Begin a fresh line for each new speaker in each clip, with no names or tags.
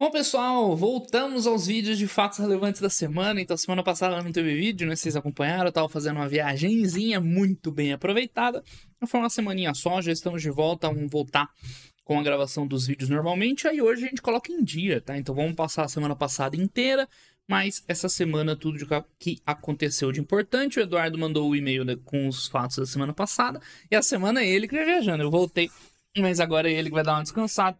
Bom, pessoal, voltamos aos vídeos de fatos relevantes da semana. Então, semana passada não teve vídeo, né? Vocês acompanharam, eu tava fazendo uma viagenzinha muito bem aproveitada. Foi uma semaninha só, já estamos de volta, vamos voltar com a gravação dos vídeos normalmente. Aí hoje a gente coloca em dia, tá? Então vamos passar a semana passada inteira, mas essa semana tudo que aconteceu de importante. O Eduardo mandou o e-mail, né, com os fatos da semana passada, e a semana é ele que vai viajando. Eu voltei, mas agora é ele que vai dar uma descansada.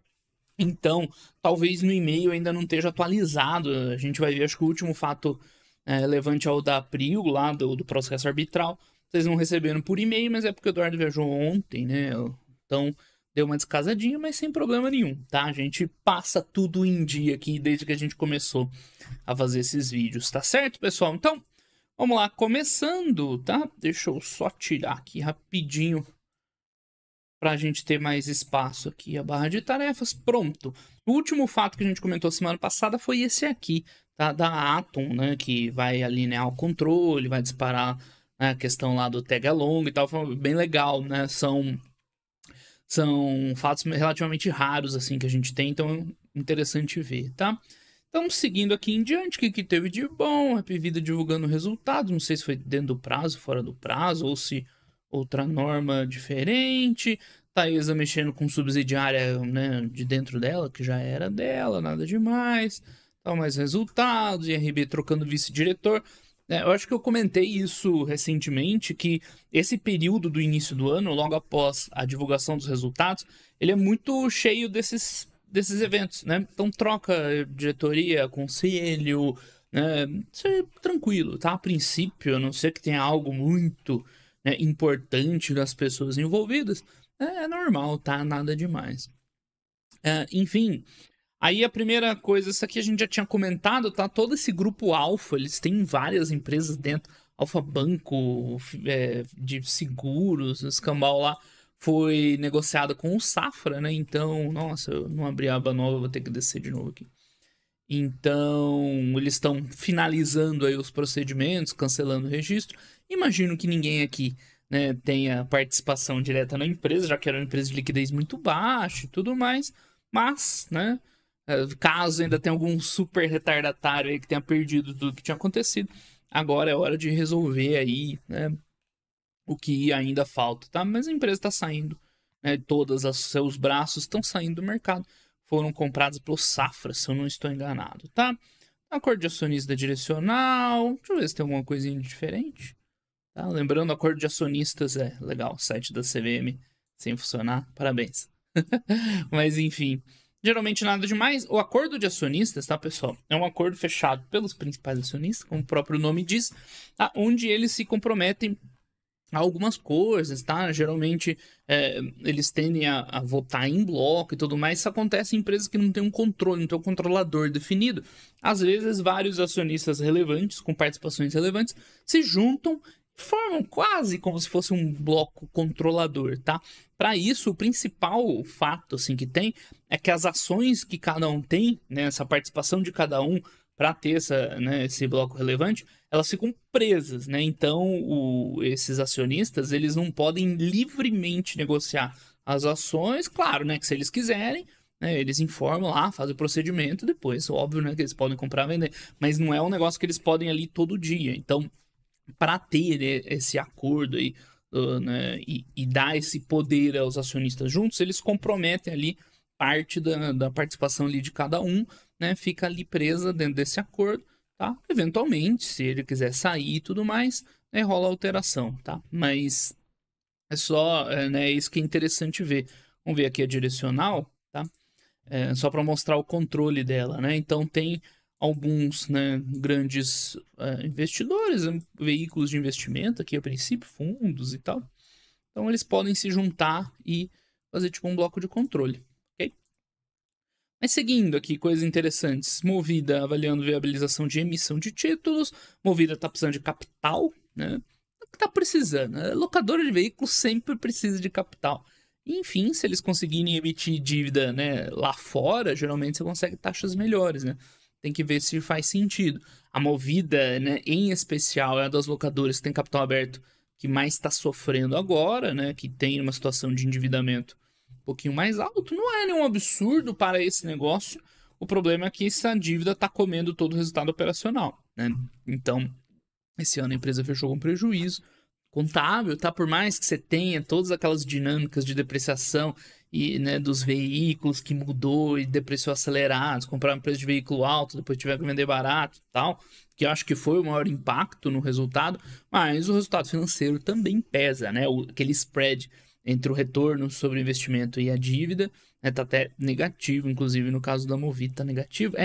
Então, talvez no e-mail ainda não esteja atualizado. A gente vai ver, acho que o último fato relevante é o da Prio, lá do processo arbitral. Vocês não receberam por e-mail, mas é porque o Eduardo viajou ontem, né? Então, deu uma descasadinha, mas sem problema nenhum, tá? A gente passa tudo em dia aqui desde que a gente começou a fazer esses vídeos, tá certo, pessoal? Então, vamos lá, começando, tá? Deixa eu só tirar aqui rapidinho para a gente ter mais espaço aqui, a barra de tarefas, pronto. O último fato que a gente comentou semana passada foi esse aqui, tá? Da Atom, né, que vai alinear o controle, vai disparar, né, a questão lá do tag along e tal, foi bem legal, né, são fatos relativamente raros, assim, que a gente tem, então é interessante ver, tá? Então, seguindo aqui em diante, o que teve de bom? Happy Vida divulgando resultados, não sei se foi dentro do prazo, fora do prazo, ou se outra norma diferente. Taesa mexendo com subsidiária, né, de dentro dela, que já era dela, nada demais. Tal, mais resultados, IRB trocando vice-diretor. Eu acho que eu comentei isso recentemente, que esse período do início do ano, logo após a divulgação dos resultados, ele é muito cheio desses eventos, né? Então troca diretoria, conselho, né? Isso é tranquilo, tá? A princípio, a não ser que tenha algo muito, né, importante das pessoas envolvidas, é normal, tá? Nada demais. Enfim, aí a primeira coisa, isso aqui a gente já tinha comentado, tá? Todo esse grupo Alfa, eles têm várias empresas dentro. Alfa Banco, de seguros, escambau lá, foi negociado com o Safra, né? Então, nossa, eu não abri a aba nova, vou ter que descer de novo aqui. Então, eles estão finalizando aí os procedimentos, cancelando o registro. Imagino que ninguém aqui, né, tenha participação direta na empresa, já que era uma empresa de liquidez muito baixa e tudo mais. Mas, né, caso ainda tenha algum super retardatário aí que tenha perdido tudo que tinha acontecido, agora é hora de resolver aí, né, o que ainda falta, tá? Mas a empresa está saindo, né, todos os seus braços estão saindo do mercado. Foram comprados pelo Safra, se eu não estou enganado, tá? Acordo de acionista direcional. Deixa eu ver se tem alguma coisinha diferente. Tá? Lembrando, acordo de acionistas é legal. Site da CVM sem funcionar. Parabéns. Mas enfim. Geralmente nada demais. O acordo de acionistas, tá, pessoal? É um acordo fechado pelos principais acionistas, como o próprio nome diz, tá? Onde eles se comprometem algumas coisas, tá? Geralmente eles tendem a votar em bloco e tudo mais. Isso acontece em empresas que não tem um controle, não tem um controlador definido. Às vezes, vários acionistas relevantes, com participações relevantes, se juntam e formam quase como se fosse um bloco controlador, tá? Para isso, o principal fato assim, que tem é que as ações que cada um tem, né, essa participação de cada um para ter esse bloco relevante, elas ficam presas, né? Então, esses acionistas, eles não podem livremente negociar as ações, claro, né? Que se eles quiserem, né, eles informam lá, fazem o procedimento, depois, óbvio, né? Que eles podem comprar e vender, mas não é um negócio que eles podem ali todo dia. Então, para ter esse acordo aí, né, e dar esse poder aos acionistas juntos, eles comprometem ali parte da participação ali de cada um, né? Fica ali presa dentro desse acordo. Tá? Eventualmente, se ele quiser sair e tudo mais, né, rola alteração, tá? Mas é só, né, isso que é interessante ver. Vamos ver aqui a direcional, tá? Só para mostrar o controle dela, né? Então tem alguns, né, grandes investidores, veículos de investimento aqui a princípio, fundos e tal. Então eles podem se juntar e fazer tipo um bloco de controle. Mas seguindo aqui, coisas interessantes. Movida avaliando viabilização de emissão de títulos. Movida tá precisando de capital, né? Tá precisando. A locadora de veículos sempre precisa de capital. Enfim, se eles conseguirem emitir dívida, né, lá fora, geralmente você consegue taxas melhores, né? Tem que ver se faz sentido. A Movida, né, em especial, é uma das locadoras que tem capital aberto que mais está sofrendo agora, né? Que tem uma situação de endividamento um pouquinho mais alto. Não é nenhum absurdo para esse negócio. O problema é que essa dívida está comendo todo o resultado operacional, né? Então, esse ano a empresa fechou com prejuízo contábil, tá? Por mais que você tenha todas aquelas dinâmicas de depreciação e, né, dos veículos que mudou e depreciou acelerado, comprar um preço de veículo alto, depois tiver que vender barato e tal, que eu acho que foi o maior impacto no resultado, mas o resultado financeiro também pesa, né? Aquele spread entre o retorno sobre o investimento e a dívida, né, tá até negativo, inclusive no caso da Movida tá negativo.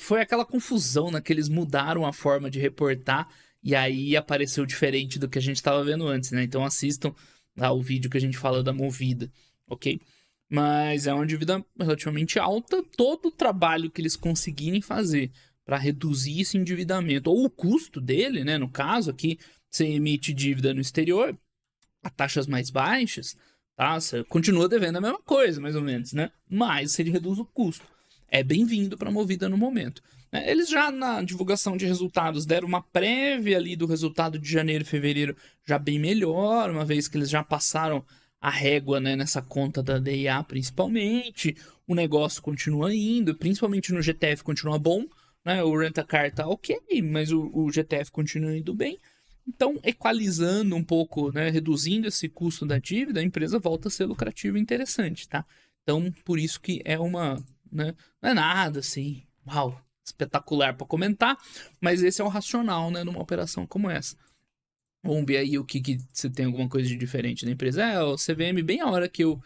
Foi aquela confusão, né, que eles mudaram a forma de reportar e aí apareceu diferente do que a gente estava vendo antes, né? Então assistam lá o vídeo que a gente fala da Movida, ok? Mas é uma dívida relativamente alta. Todo o trabalho que eles conseguirem fazer para reduzir esse endividamento, ou o custo dele, né? No caso aqui, você emite dívida no exterior a taxas mais baixas, tá? Você continua devendo a mesma coisa, mais ou menos, né? Mas você reduz o custo. É bem-vindo para a Movida no momento. Eles já na divulgação de resultados deram uma prévia ali do resultado de janeiro e fevereiro já bem melhor, uma vez que eles já passaram a régua, né, nessa conta da DIA principalmente. O negócio continua indo, principalmente no GTF continua bom, né? O Rent-A-Car tá ok, mas o GTF continua indo bem. Então, equalizando um pouco, né, reduzindo esse custo da dívida, a empresa volta a ser lucrativa e interessante, tá? Então, por isso que é uma, né, não é nada assim, uau, espetacular para comentar, mas esse é o racional, né, numa operação como essa. Vamos ver aí o que você tem alguma coisa de diferente na empresa. O CVM, bem a hora que eu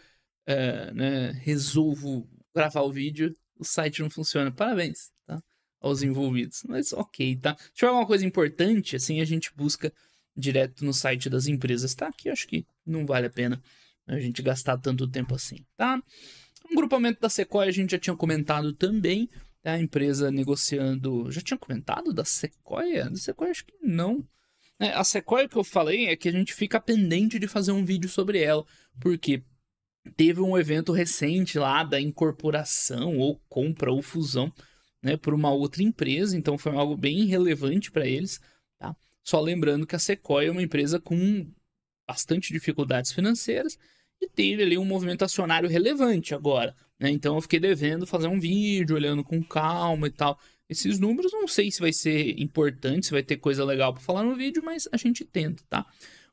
né, resolvo gravar o vídeo, o site não funciona. Parabéns, tá? Aos envolvidos. Mas ok, tá? Se tiver alguma coisa importante, assim, a gente busca direto no site das empresas, tá? Aqui acho que não vale a pena a gente gastar tanto tempo assim, tá? Um grupamento da Sequoia a gente já tinha comentado também, tá? A empresa negociando... Já tinha comentado da Sequoia? Da Sequoia acho que não. A Sequoia que eu falei é que a gente fica pendente de fazer um vídeo sobre ela, porque teve um evento recente lá da incorporação ou compra ou fusão, né, por uma outra empresa, então foi algo bem relevante para eles, tá? Só lembrando que a Sequoia é uma empresa com bastante dificuldades financeiras e teve ali um movimento acionário relevante agora, né? Então eu fiquei devendo fazer um vídeo, olhando com calma e tal. Esses números não sei se vai ser importante, se vai ter coisa legal para falar no vídeo, mas a gente tenta, tá?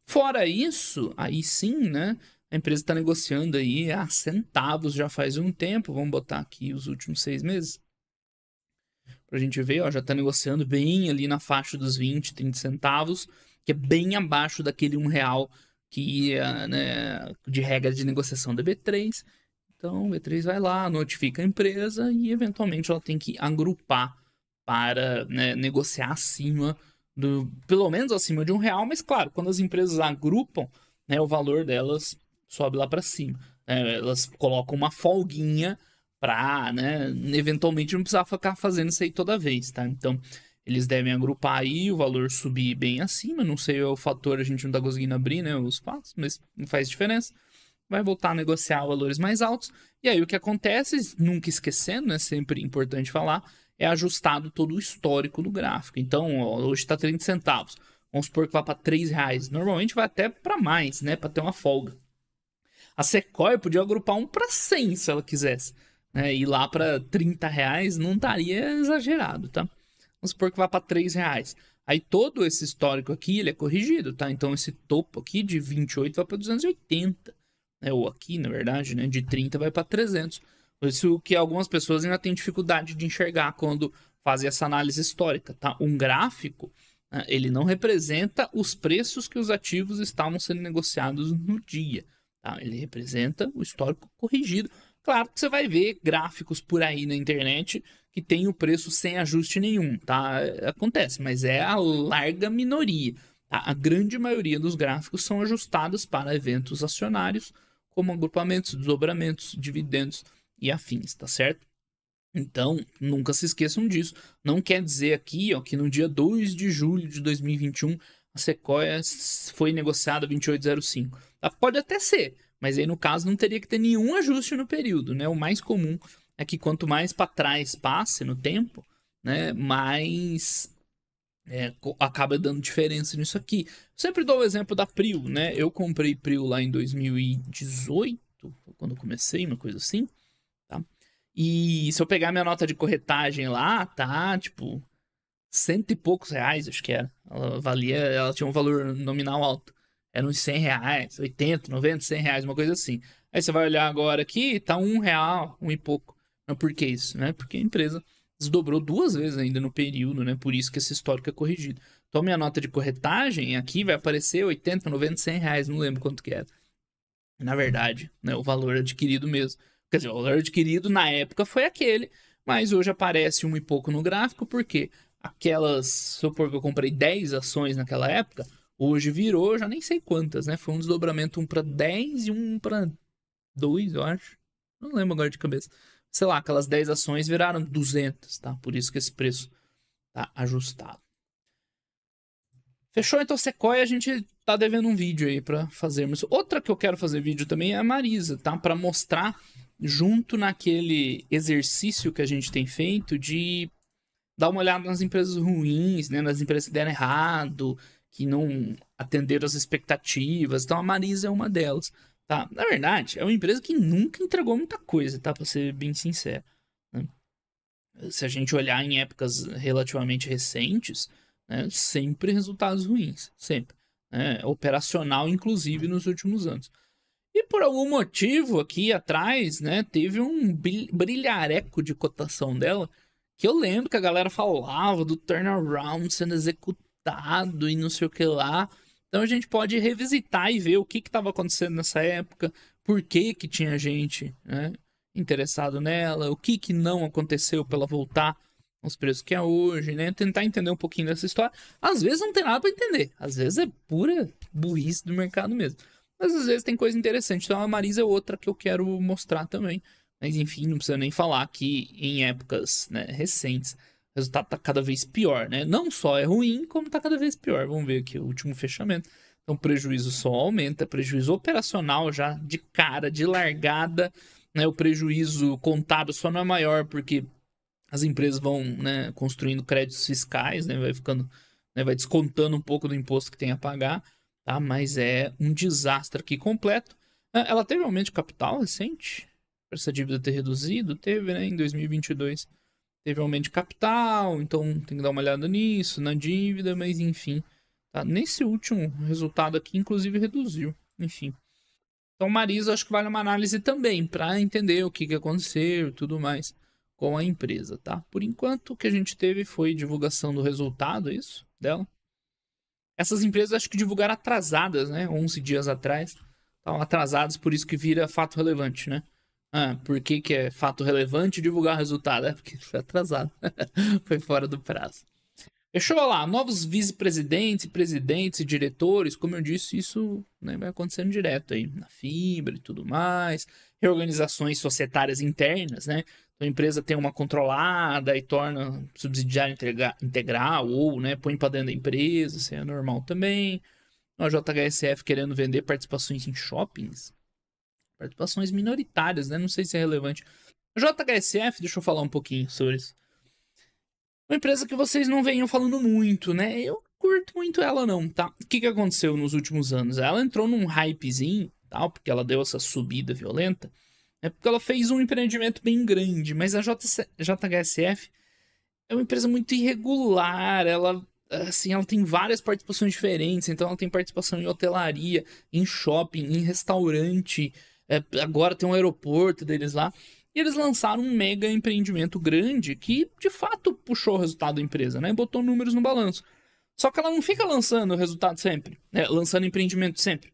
Fora isso, aí sim, né? A empresa está negociando aí a centavos já faz um tempo. Vamos botar aqui os últimos 6 meses. Pra gente ver, ó, já está negociando bem ali na faixa dos 20, 30 centavos, que é bem abaixo daquele R$1 que ia, né, de regra de negociação da B3. Então, o B3 vai lá, notifica a empresa e, eventualmente, ela tem que agrupar para, né, negociar acima pelo menos acima de R$1, mas, claro, quando as empresas agrupam, né, o valor delas sobe lá para cima. Elas colocam uma folguinha para, né, eventualmente não precisar ficar fazendo isso aí toda vez, tá? Então, eles devem agrupar aí, o valor subir bem acima, não sei o fator, a gente não tá conseguindo abrir, né, os fatos, mas não faz diferença. Vai voltar a negociar valores mais altos, e aí o que acontece, nunca esquecendo, né, sempre importante falar, é ajustado todo o histórico do gráfico. Então, ó, hoje está 30 centavos, vamos supor que vá para R$3, normalmente vai até para mais, né, para ter uma folga. A Sequoia podia agrupar um para 100 se ela quisesse, né, ir lá para R$30 não estaria exagerado, tá? Vamos supor que vá para R$3. Aí todo esse histórico aqui, ele é corrigido, tá? Então esse topo aqui de 28 vai para 280. Ou aqui, na verdade, né, de 30 vai para 300. Isso que algumas pessoas ainda têm dificuldade de enxergar quando fazem essa análise histórica, tá? Um gráfico, né, ele não representa os preços que os ativos estavam sendo negociados no dia, tá? Ele representa o histórico corrigido. Claro que você vai ver gráficos por aí na internet que tem o preço sem ajuste nenhum, tá? Acontece, mas é a larga minoria. Tá? A grande maioria dos gráficos são ajustados para eventos acionários, como agrupamentos, desdobramentos, dividendos e afins, tá certo? Então, nunca se esqueçam disso. Não quer dizer aqui, ó, que no dia 2 de julho de 2021 a Sequoia foi negociada 28,05. Tá? Pode até ser, mas aí no caso não teria que ter nenhum ajuste no período, né? O mais comum é que quanto mais para trás passe no tempo, né, mais acaba dando diferença nisso aqui. Sempre dou o exemplo da Prio, né? Eu comprei Prio lá em 2018, quando eu comecei, uma coisa assim, tá? E se eu pegar minha nota de corretagem lá, tá, tipo, cento e poucos reais, acho que era. Ela tinha um valor nominal alto. Era uns 100 reais, 80, 90, 100 reais, uma coisa assim. Aí você vai olhar agora aqui, tá R$ 1, um e pouco. Mas por que isso, né? Porque a empresa desdobrou 2 vezes ainda no período, né? Por isso que esse histórico é corrigido. Então, minha nota de corretagem aqui vai aparecer 80, 90, 100 reais, não lembro quanto que era. Na verdade, né? O valor adquirido mesmo. Quer dizer, o valor adquirido na época foi aquele, mas hoje aparece um e pouco no gráfico, porque aquelas, supor que eu comprei 10 ações naquela época, hoje virou, já nem sei quantas, né? Foi um desdobramento, um para 10 e um para 2, eu acho. Não lembro agora de cabeça. Sei lá, aquelas 10 ações viraram 200, tá? Por isso que esse preço tá ajustado. Fechou? Então, Sequoia, a gente tá devendo um vídeo aí pra fazermos. Outra que eu quero fazer vídeo também é a Marisa, tá? Pra mostrar junto naquele exercício que a gente tem feito de dar uma olhada nas empresas ruins, né? Nas empresas que deram errado, que não atenderam as expectativas. Então, a Marisa é uma delas, tá? Na verdade, é uma empresa que nunca entregou muita coisa, tá? Pra ser bem sincero, né? Se a gente olhar em épocas relativamente recentes, né, sempre resultados ruins, sempre. Né, operacional, inclusive, nos últimos anos. E por algum motivo, aqui atrás, né, teve um brilhareco de cotação dela, que eu lembro que a galera falava do turnaround sendo executado e não sei o que lá. Então a gente pode revisitar e ver o que estava acontecendo nessa época, por que que tinha gente, né, interessado nela, o que que não aconteceu para ela voltar aos preços que é hoje, né? Tentar entender um pouquinho dessa história. Às vezes não tem nada para entender, às vezes é pura burrice do mercado mesmo. Mas às vezes tem coisa interessante. Então a Marisa é outra que eu quero mostrar também. Mas enfim, não precisa nem falar que em épocas, né, recentes, o resultado tá cada vez pior, né? Não só é ruim, como tá cada vez pior. Vamos ver aqui o último fechamento. Então o prejuízo só aumenta, prejuízo operacional já de cara, de largada, né? O prejuízo contábil só não é maior porque as empresas vão, né, construindo créditos fiscais, né? Vai ficando, né, vai descontando um pouco do imposto que tem a pagar, tá? Mas é um desastre aqui completo. Ela teve aumento de capital recente, para essa dívida ter reduzido, teve, né, em 2022. Teve aumento de capital, então tem que dar uma olhada nisso, na dívida, mas enfim. Tá? Nesse último resultado aqui, inclusive, reduziu. Enfim. Então, Marisa, acho que vale uma análise também, para entender o que, que aconteceu e tudo mais com a empresa, tá? Por enquanto, o que a gente teve foi divulgação do resultado, isso, dela. Essas empresas acho que divulgaram atrasadas, né? 11 dias atrás. Estavam atrasadas, por isso que vira fato relevante, né? Ah, por que, que é fato relevante divulgar o resultado? É porque foi atrasado. Foi fora do prazo. Fechou lá, novos vice-presidentes, presidentes e diretores, como eu disse, isso, né, vai acontecendo direto aí, na fibra e tudo mais, reorganizações societárias internas, né, então a empresa tem uma controlada e torna subsidiária integral ou, né, põe para dentro da empresa, isso é normal também. A JHSF querendo vender participações em shoppings, participações minoritárias, né, não sei se é relevante. A JHSF, deixa eu falar um pouquinho sobre isso. Uma empresa que vocês não venham falando muito, né? Eu curto muito ela não, tá? O que aconteceu nos últimos anos? Ela entrou num hypezinho, tal, porque ela deu essa subida violenta, é porque ela fez um empreendimento bem grande, mas a JHSF é uma empresa muito irregular, ela assim, ela tem várias participações diferentes, então ela tem participação em hotelaria, em shopping, em restaurante, agora tem um aeroporto deles lá. E eles lançaram um mega empreendimento grande que, de fato, puxou o resultado da empresa, né? Botou números no balanço. Só que ela não fica lançando o resultado sempre, né? Lançando empreendimento sempre.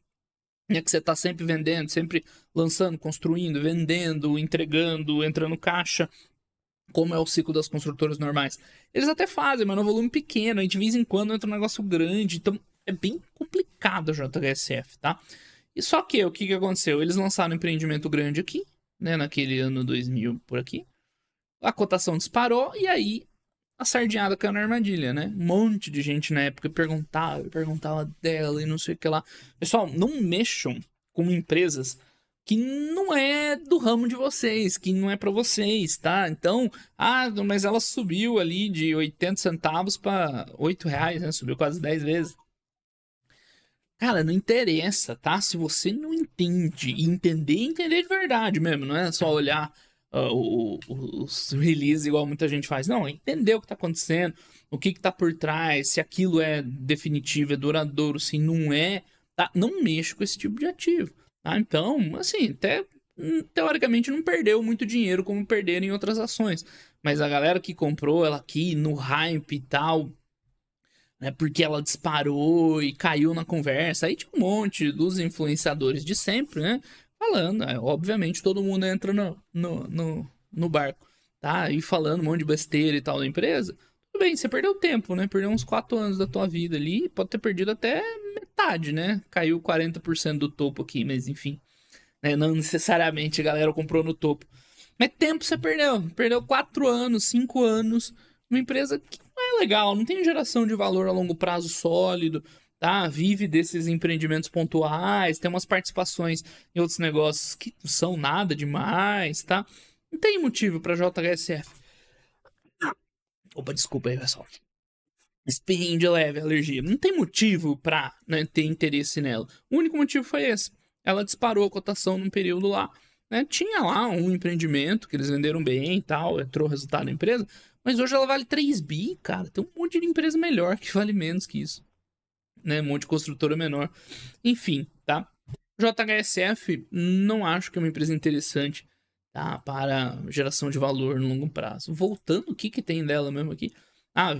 É que você tá sempre vendendo, sempre lançando, construindo, vendendo, entregando, entrando caixa, como é o ciclo das construtoras normais. Eles até fazem, mas no volume pequeno, aí de vez em quando entra um negócio grande, então é bem complicado a JHSF, tá? E só que, o que aconteceu? Eles lançaram um empreendimento grande aqui, né, naquele ano 2000 por aqui, a cotação disparou e aí a sardinhada caiu na armadilha, né? Um monte de gente na época perguntava dela e não sei o que lá. Pessoal, não mexam com empresas que não é do ramo de vocês, que não é para vocês, tá? Então, mas ela subiu ali de 80 centavos para R$ 8, né? Subiu quase 10 vezes. Cara, não interessa, tá? Se você não entende, e entender de verdade mesmo, não é só olhar, os releases igual muita gente faz. Não, entender o que tá acontecendo, o que tá por trás, se aquilo é definitivo, é duradouro, se não é, tá? Não mexa com esse tipo de ativo, tá? Então, assim, até teoricamente não perdeu muito dinheiro como perderam em outras ações. Mas a galera que comprou ela aqui no hype e tal, né, porque ela disparou e caiu na conversa. Aí tinha um monte dos influenciadores de sempre, né? Falando, obviamente todo mundo entra no barco, tá? E falando um monte de besteira e tal da empresa. Tudo bem, você perdeu tempo, né? Perdeu uns 4 anos da tua vida ali. Pode ter perdido até metade, né? Caiu 40% do topo aqui, mas enfim. Né? Não necessariamente a galera comprou no topo. Mas tempo você perdeu. Perdeu 4 anos, 5 anos. Uma empresa que não é legal, não tem geração de valor a longo prazo sólido, tá? Vive desses empreendimentos pontuais, tem umas participações em outros negócios que não são nada demais, tá? Não tem motivo pra JHSF. Opa, desculpa aí, pessoal. Espirrinho de leve, alergia. Não tem motivo pra, né, ter interesse nela. O único motivo foi esse. Ela disparou a cotação num período lá. Né? Tinha lá um empreendimento que eles venderam bem e tal, entrou o resultado da empresa. Mas hoje ela vale 3 bi, cara. Tem um monte de empresa melhor que vale menos que isso. Né? Um monte de construtora menor. Enfim, tá? JHSF não acho que é uma empresa interessante, tá? Para geração de valor no longo prazo. Voltando, o que tem dela mesmo aqui? Ah,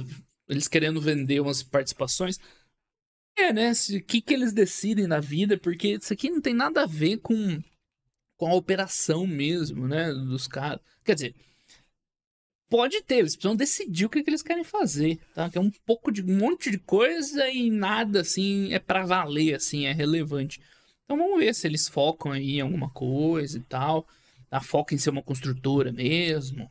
eles querendo vender umas participações. Né? O que eles decidem na vida, porque isso aqui não tem nada a ver com a operação mesmo, né? Dos caras. Quer dizer, pode ter, eles precisam decidir o que eles querem fazer, tá? Que é um monte de coisa e nada, assim, é pra valer, assim, é relevante. Então vamos ver se eles focam aí em alguma coisa e tal, tá? Foca em ser uma construtora mesmo,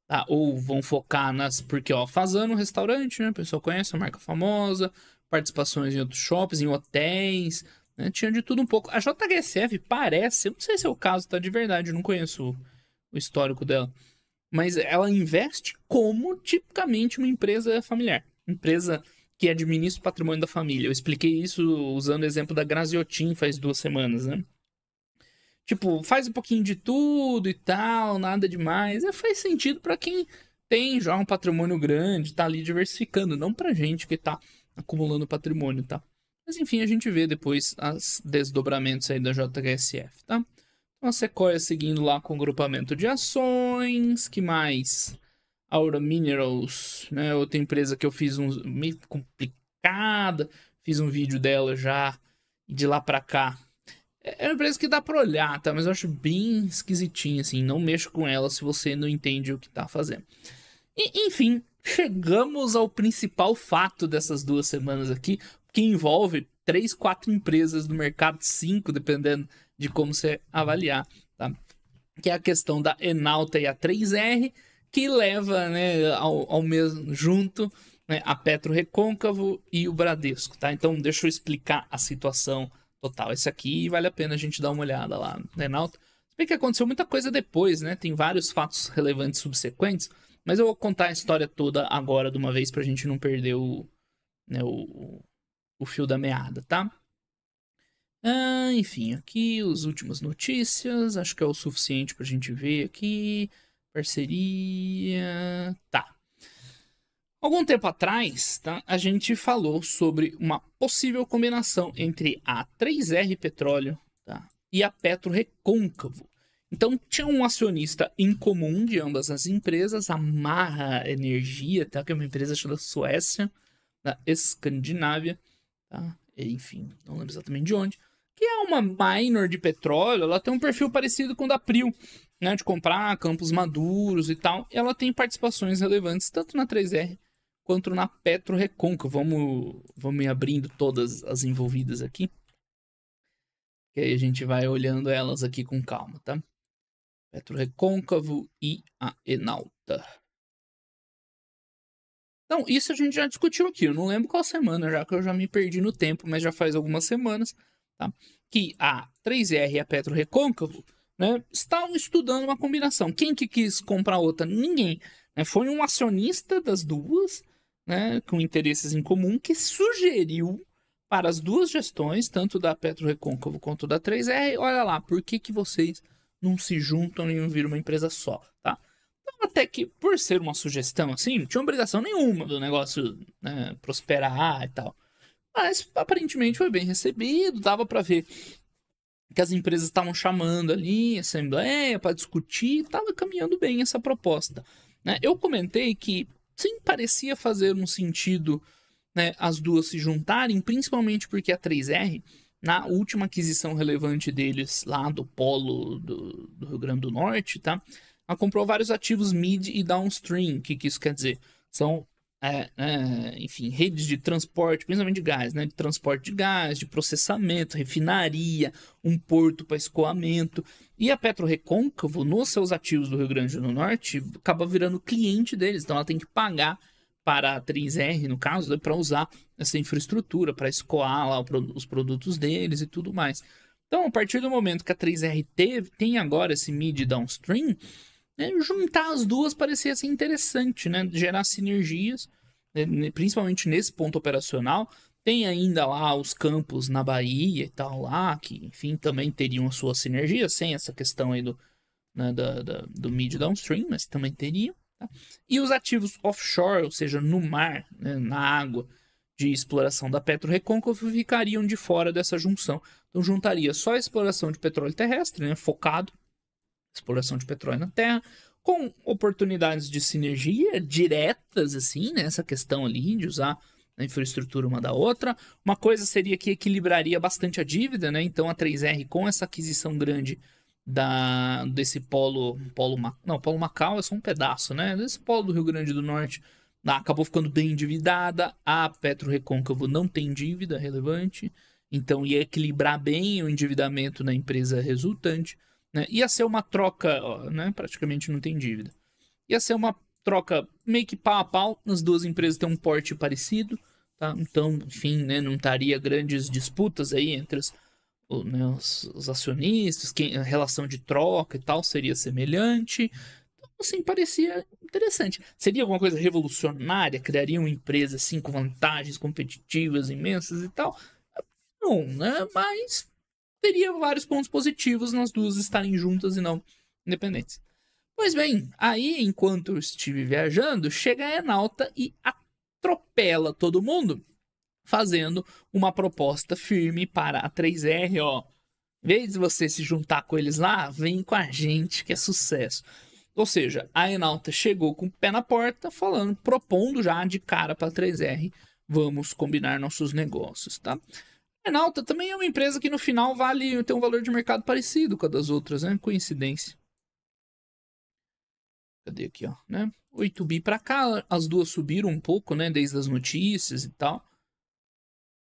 tá? Ou vão focar nas... Porque, ó, Fazano, restaurante, né? O pessoal conhece, a marca famosa, participações em outros shoppings, em hotéis, né? Tinha de tudo um pouco. A JHSF parece, eu não sei se é o caso, tá? De verdade, eu não conheço o histórico dela. Mas ela investe como tipicamente uma empresa familiar. Empresa que administra o patrimônio da família. Eu expliquei isso usando o exemplo da Graziotin faz 2 semanas, né? Tipo, faz um pouquinho de tudo e tal, nada demais. Faz sentido para quem tem já um patrimônio grande, tá ali diversificando, não pra gente que tá acumulando patrimônio, tá? Mas enfim, a gente vê depois os desdobramentos aí da JHSF, tá? Então a Sequoia seguindo lá com o grupamento de ações, que mais? Aura Minerals, né? Outra empresa que eu fiz meio complicada, fiz um vídeo dela já, e de lá pra cá. É uma empresa que dá pra olhar, tá? Mas eu acho bem esquisitinha, assim. Não mexo com ela se você não entende o que tá fazendo. E, enfim, chegamos ao principal fato dessas 2 semanas aqui, que envolve 3, 4 empresas do mercado, 5, dependendo de como você avaliar, tá? Que é a questão da Enalta e a 3R, que leva, né, ao mesmo junto, né, a Petro Recôncavo e o Bradesco, tá? Então deixa eu explicar a situação total. Esse aqui vale a pena a gente dar uma olhada lá na Enalta. Se bem que aconteceu muita coisa depois, né? Tem vários fatos relevantes subsequentes, mas eu vou contar a história toda agora de uma vez pra gente não perder né, o fio da meada, tá? Enfim, aqui as últimas notícias. Acho que é o suficiente pra gente ver aqui. Parceria. Tá. Algum tempo atrás, tá, a gente falou sobre uma possível combinação entre a 3R Petróleo, tá, e a Petro Recôncavo. Então, tinha um acionista em comum de ambas as empresas, a Marra Energia, tá, que é uma empresa da Suécia, da Escandinávia, tá, enfim, não lembro exatamente de onde, que é uma minor de petróleo. Ela tem um perfil parecido com o da Prio, né, de comprar campos maduros e tal. E ela tem participações relevantes tanto na 3R quanto na Petro Recôncavo. Vamos ir abrindo todas as envolvidas aqui, que aí a gente vai olhando elas aqui com calma, tá? Petro Recôncavo e a Enalta. Então, isso a gente já discutiu aqui. Eu não lembro qual semana, já que eu já me perdi no tempo, mas já faz algumas semanas, tá? Que a 3R e a Petro Recôncavo, né, estavam estudando uma combinação. Quem que quis comprar outra? Ninguém. Né? Foi um acionista das duas, né, com interesses em comum, que sugeriu para as duas gestões, tanto da Petro Recôncavo quanto da 3R, olha lá, por que vocês não se juntam e não viram uma empresa só, tá? Então, até que, por ser uma sugestão assim, não tinha obrigação nenhuma do negócio, né, prosperar e tal. Mas, aparentemente, foi bem recebido, dava para ver que as empresas estavam chamando ali, assembleia, para discutir, estava caminhando bem essa proposta, né? Eu comentei que, sim, parecia fazer um sentido, né, as duas se juntarem, principalmente porque a 3R, na última aquisição relevante deles, lá do polo do Rio Grande do Norte, tá? Ela comprou vários ativos mid e downstream. O que isso quer dizer? São, enfim, redes de transporte, principalmente de gás, né? De transporte de gás, de processamento, refinaria, um porto para escoamento. E a PetroRecôncavo, nos seus ativos do Rio Grande do Norte, acaba virando cliente deles. Então ela tem que pagar para a 3R, no caso, né, para usar essa infraestrutura, para escoar lá os produtos deles e tudo mais. Então, a partir do momento que a 3R tem agora esse mid e downstream, né, juntar as duas parecia ser interessante, né? Gerar sinergias, né, principalmente nesse ponto operacional. Tem ainda lá os campos na Bahia e tal lá, que, enfim, também teriam a sua sinergia, sem essa questão aí né, do mid e downstream, mas também teriam. Tá? E os ativos offshore, ou seja, no mar, né, na água, de exploração da PetroRecôncavo ficariam de fora dessa junção. Então juntaria só a exploração de petróleo terrestre, né, focado exploração de petróleo na Terra, com oportunidades de sinergia diretas, assim, né, essa questão ali de usar a infraestrutura uma da outra. Uma coisa seria que equilibraria bastante a dívida, né? Então a 3R, com essa aquisição grande desse polo Macau é só um pedaço, né? Desse polo do Rio Grande do Norte, acabou ficando bem endividada. A PetroRecôncavo não tem dívida relevante, então ia equilibrar bem o endividamento na empresa resultante, né? Ia ser uma troca, né? Praticamente não tem dívida. Ia ser uma troca meio que pau a pau. As duas empresas têm um porte parecido, tá? Então, enfim, né? Não estaria grandes disputas aí entre né, os acionistas, a relação de troca e tal seria semelhante. Então, assim, parecia interessante. Seria alguma coisa revolucionária? Criaria uma empresa assim com vantagens competitivas imensas e tal? Não, né? Mas teria vários pontos positivos nas duas estarem juntas e não independentes. Pois bem, aí enquanto eu estive viajando, chega a Enauta e atropela todo mundo, fazendo uma proposta firme para a 3R, ó. Em vez de você se juntar com eles lá, vem com a gente que é sucesso. Ou seja, a Enauta chegou com o pé na porta, propondo já de cara para a 3R, vamos combinar nossos negócios, tá? A Enauta também é uma empresa que no final tem um valor de mercado parecido com a das outras, né? Coincidência. Cadê aqui, ó, né? 8 bi para cá, as duas subiram um pouco, né? Desde as notícias e tal.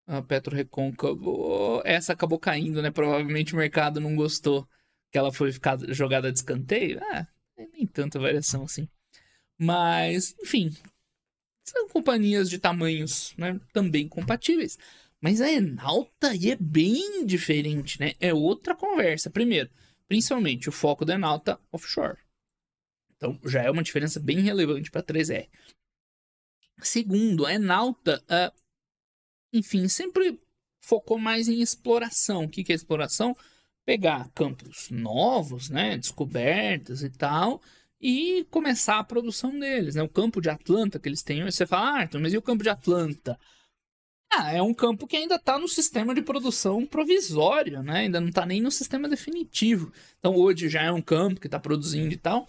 A PetroRecôncavo, essa acabou caindo, né? Provavelmente o mercado não gostou que ela foi jogada de escanteio. Nem tanta variação assim. Mas, enfim, são companhias de tamanhos, né, também compatíveis. Mas a Enauta aí é bem diferente, né? É outra conversa. Primeiro, principalmente o foco da Enauta offshore. Então já é uma diferença bem relevante para a 3R. Segundo, a Enauta, enfim, sempre focou mais em exploração. O que é exploração? Pegar campos novos, né, descobertas e tal, e começar a produção deles, né? O campo de Atlanta que eles têm, você fala, Arthur, mas e o campo de Atlanta? É um campo que ainda está no sistema de produção provisório, né? Ainda não está nem no sistema definitivo. Então hoje já é um campo que está produzindo e tal,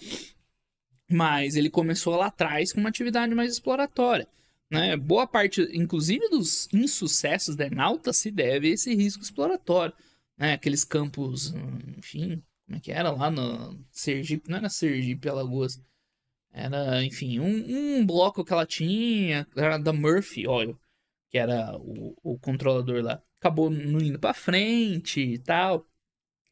mas ele começou lá atrás com uma atividade mais exploratória, né? Boa parte, inclusive, dos insucessos da Enauta se deve a esse risco exploratório, né? Aqueles campos, enfim, como é que era lá no Sergipe? Não era Sergipe, Alagoas. Era, enfim, um bloco que ela tinha, era da Murphy Oil, que era o controlador lá. Acabou não indo pra frente e tal.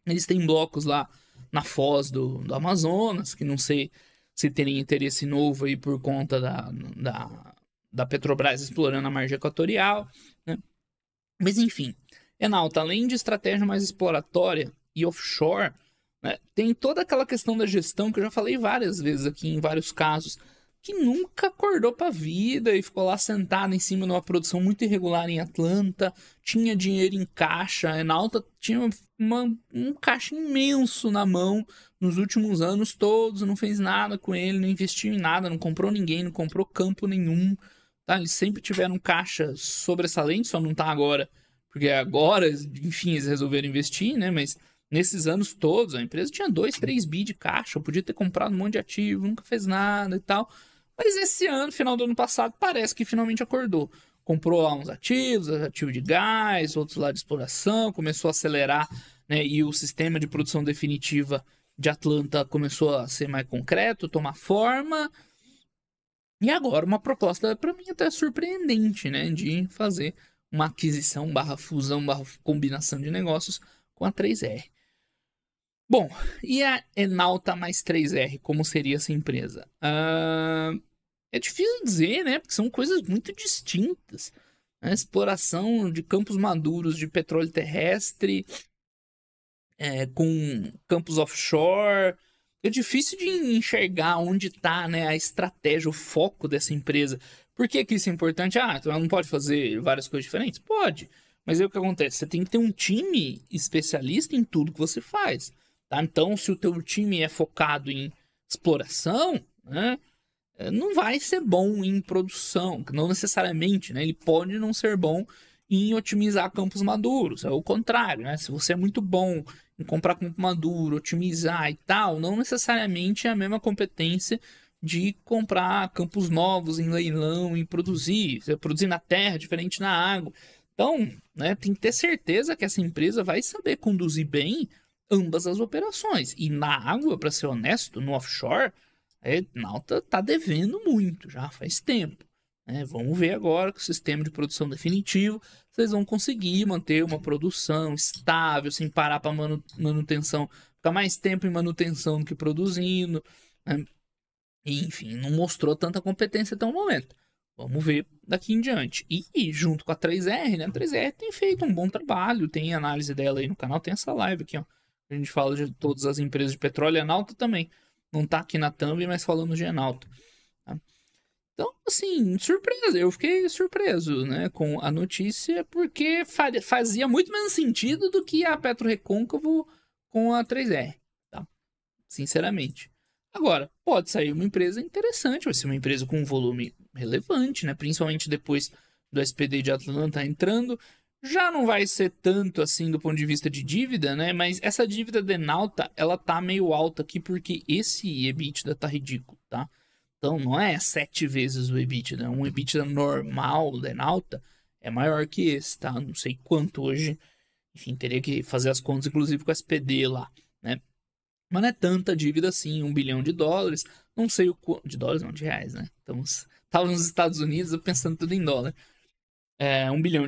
Eles têm blocos lá na foz do Amazonas, que não sei se terem interesse novo aí por conta da Petrobras explorando a margem equatorial, né? Mas enfim, Enauta, além de estratégia mais exploratória e offshore, né, tem toda aquela questão da gestão que eu já falei várias vezes aqui em vários casos, que nunca acordou pra vida e ficou lá sentada em cima de uma produção muito irregular em Atlanta, tinha dinheiro em caixa, a Enalta tinha um caixa imenso na mão nos últimos anos todos, não fez nada com ele, não investiu em nada, não comprou ninguém, não comprou campo nenhum, tá? Eles sempre tiveram caixa sobressalente, só não tá agora, porque agora, enfim, eles resolveram investir, né? Mas nesses anos todos, a empresa tinha 2, 3 bi de caixa, podia ter comprado um monte de ativo, nunca fez nada e tal. Mas esse ano, final do ano passado, parece que finalmente acordou. Comprou lá uns ativos, ativo de gás, outros lá de exploração, começou a acelerar, né? E o sistema de produção definitiva de Atlanta começou a ser mais concreto, tomar forma. E agora uma proposta, para mim, até surpreendente, né? De fazer uma aquisição, barra fusão, barra combinação de negócios com a 3R. Bom, e a Enalta mais 3R, como seria essa empresa? É difícil dizer, né? Porque são coisas muito distintas. Né? Exploração de campos maduros de petróleo terrestre, com campos offshore. É difícil de enxergar onde está, né, a estratégia, o foco dessa empresa. Por que isso é importante? Então ela não pode fazer várias coisas diferentes? Pode. Mas aí o que acontece? Você tem que ter um time especialista em tudo que você faz. Tá? Então, se o teu time é focado em exploração, né, não vai ser bom em produção, não necessariamente, né? Ele pode não ser bom em otimizar campos maduros, é o contrário, né? Se você é muito bom em comprar campo maduro, otimizar e tal, não necessariamente é a mesma competência de comprar campos novos em leilão e produzir na terra, diferente na água. Então, né, tem que ter certeza que essa empresa vai saber conduzir bem ambas as operações. E na água, para ser honesto, no offshore, a Enalta tá devendo muito, já faz tempo. Né? Vamos ver agora com o sistema de produção definitivo, vocês vão conseguir manter uma produção estável, sem parar para manutenção, ficar mais tempo em manutenção do que produzindo. Né? Enfim, não mostrou tanta competência até o momento. Vamos ver daqui em diante. E junto com a 3R, né? A 3R tem feito um bom trabalho, tem análise dela aí no canal, tem essa live aqui, ó. A gente fala de todas as empresas de petróleo, a Enalta também. Não tá aqui na thumb, mas falando de Enalta. Tá? Então, assim, surpresa. Eu fiquei surpreso, né, com a notícia, porque fazia muito menos sentido do que a PetroRecôncavo com a 3R, tá? Sinceramente. Agora, pode sair uma empresa interessante, vai ser uma empresa com um volume relevante, né? Principalmente depois do SPD de Atlanta entrando. Já não vai ser tanto assim do ponto de vista de dívida, né? Mas essa dívida da Enalta, ela tá meio alta aqui porque esse EBITDA tá ridículo, tá? Então não é 7 vezes o EBITDA. Um EBITDA normal da Enalta é maior que esse, tá? Não sei quanto hoje. Enfim, teria que fazer as contas, inclusive com a SPD lá, né? Mas não é tanta dívida assim, $1 bilhão. Não sei o quanto. De dólares, não, de reais, né? Então, tava nos Estados Unidos, eu pensando tudo em dólar. $1 bilhão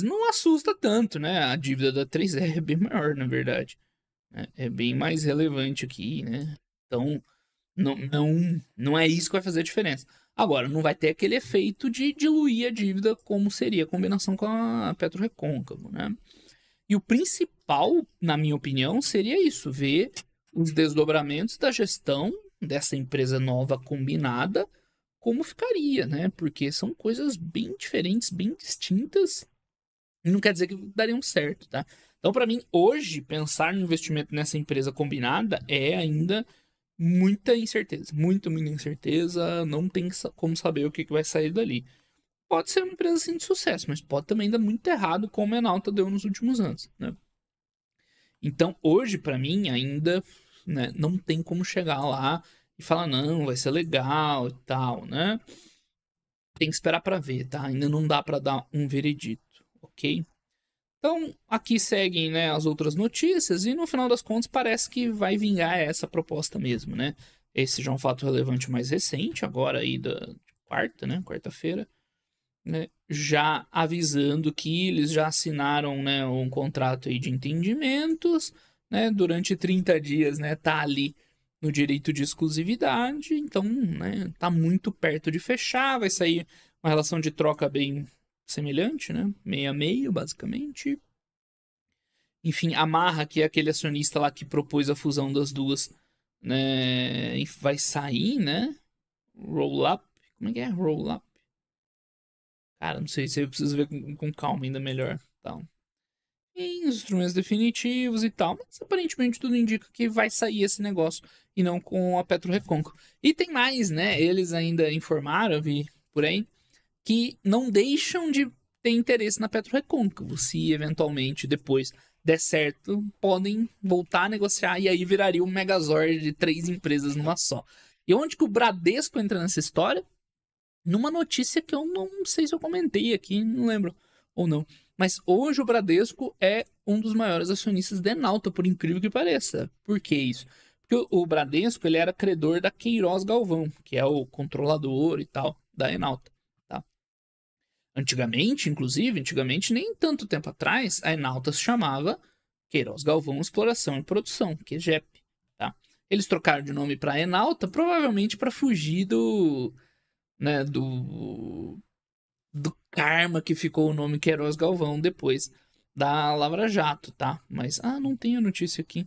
não assusta tanto, né? A dívida da 3R é bem maior, na verdade. É bem mais relevante aqui, né? Então, não é isso que vai fazer a diferença. Agora, não vai ter aquele efeito de diluir a dívida como seria a combinação com a PetroRecôncavo, né? E o principal, na minha opinião, seria isso, ver os desdobramentos da gestão dessa empresa nova combinada, como ficaria, né? Porque são coisas bem diferentes, bem distintas, e não quer dizer que dariam certo, tá? Então, para mim, hoje, pensar no investimento nessa empresa combinada é ainda muita incerteza, muita incerteza, não tem como saber o que vai sair dali. Pode ser uma empresa assim de sucesso, mas pode também dar muito errado, como a Enalta deu nos últimos anos, né? Então, hoje, para mim, ainda, né, não tem como chegar lá e falar, não, vai ser legal e tal, né? Tem que esperar para ver, tá? Ainda não dá para dar um veredito, ok? Então, aqui seguem, né, as outras notícias e no final das contas parece que vai vingar essa proposta mesmo, né? Esse já é um fato relevante mais recente, agora aí da quarta, né, quarta-feira, né, já avisando que eles já assinaram, né, um contrato aí de entendimentos, né, durante 30 dias, né, tá ali no direito de exclusividade, então, né, tá muito perto de fechar, vai sair uma relação de troca bem semelhante, né, meio a meio, basicamente. Enfim, a Marra, que é aquele acionista lá que propôs a fusão das duas, né, vai sair, né, roll-up. Como é que é? Roll-up? Cara, não sei se eu preciso ver com calma ainda melhor. Tal. Em instrumentos definitivos e tal. Mas aparentemente tudo indica que vai sair esse negócio. E não com a PetroRecôncavo. E tem mais, né? Eles ainda informaram, eu vi por aí, que não deixam de ter interesse na PetroRecôncavo. Se eventualmente depois der certo, podem voltar a negociar e aí viraria um Megazord de 3 empresas numa só. E onde que o Bradesco entra nessa história? Numa notícia que eu não sei se eu comentei aqui, não lembro ou não. Mas hoje o Bradesco é um dos maiores acionistas da Enauta, por incrível que pareça. Por que isso? Porque o Bradesco ele era credor da Queiroz Galvão, que é o controlador e tal da Enauta. Tá? Antigamente, nem tanto tempo atrás, a Enauta se chamava Queiroz Galvão Exploração e Produção, QGEP. Tá? Eles trocaram de nome para Enauta, provavelmente para fugir né, do karma que ficou o nome Queiroz Galvão depois da Lava Jato, tá? Mas, não tem a notícia aqui.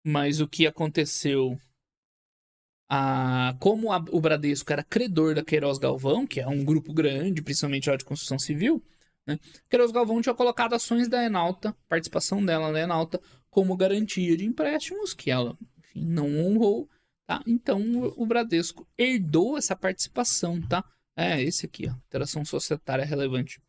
Mas o que aconteceu? Como o Bradesco era credor da Queiroz Galvão, que é um grupo grande, principalmente lá de construção civil, né? Queiroz Galvão tinha colocado ações da Enauta, participação dela na Enauta, como garantia de empréstimos, que ela, enfim, não honrou, tá? Então o Bradesco herdou essa participação, tá? É esse aqui, ó, interação societária relevante.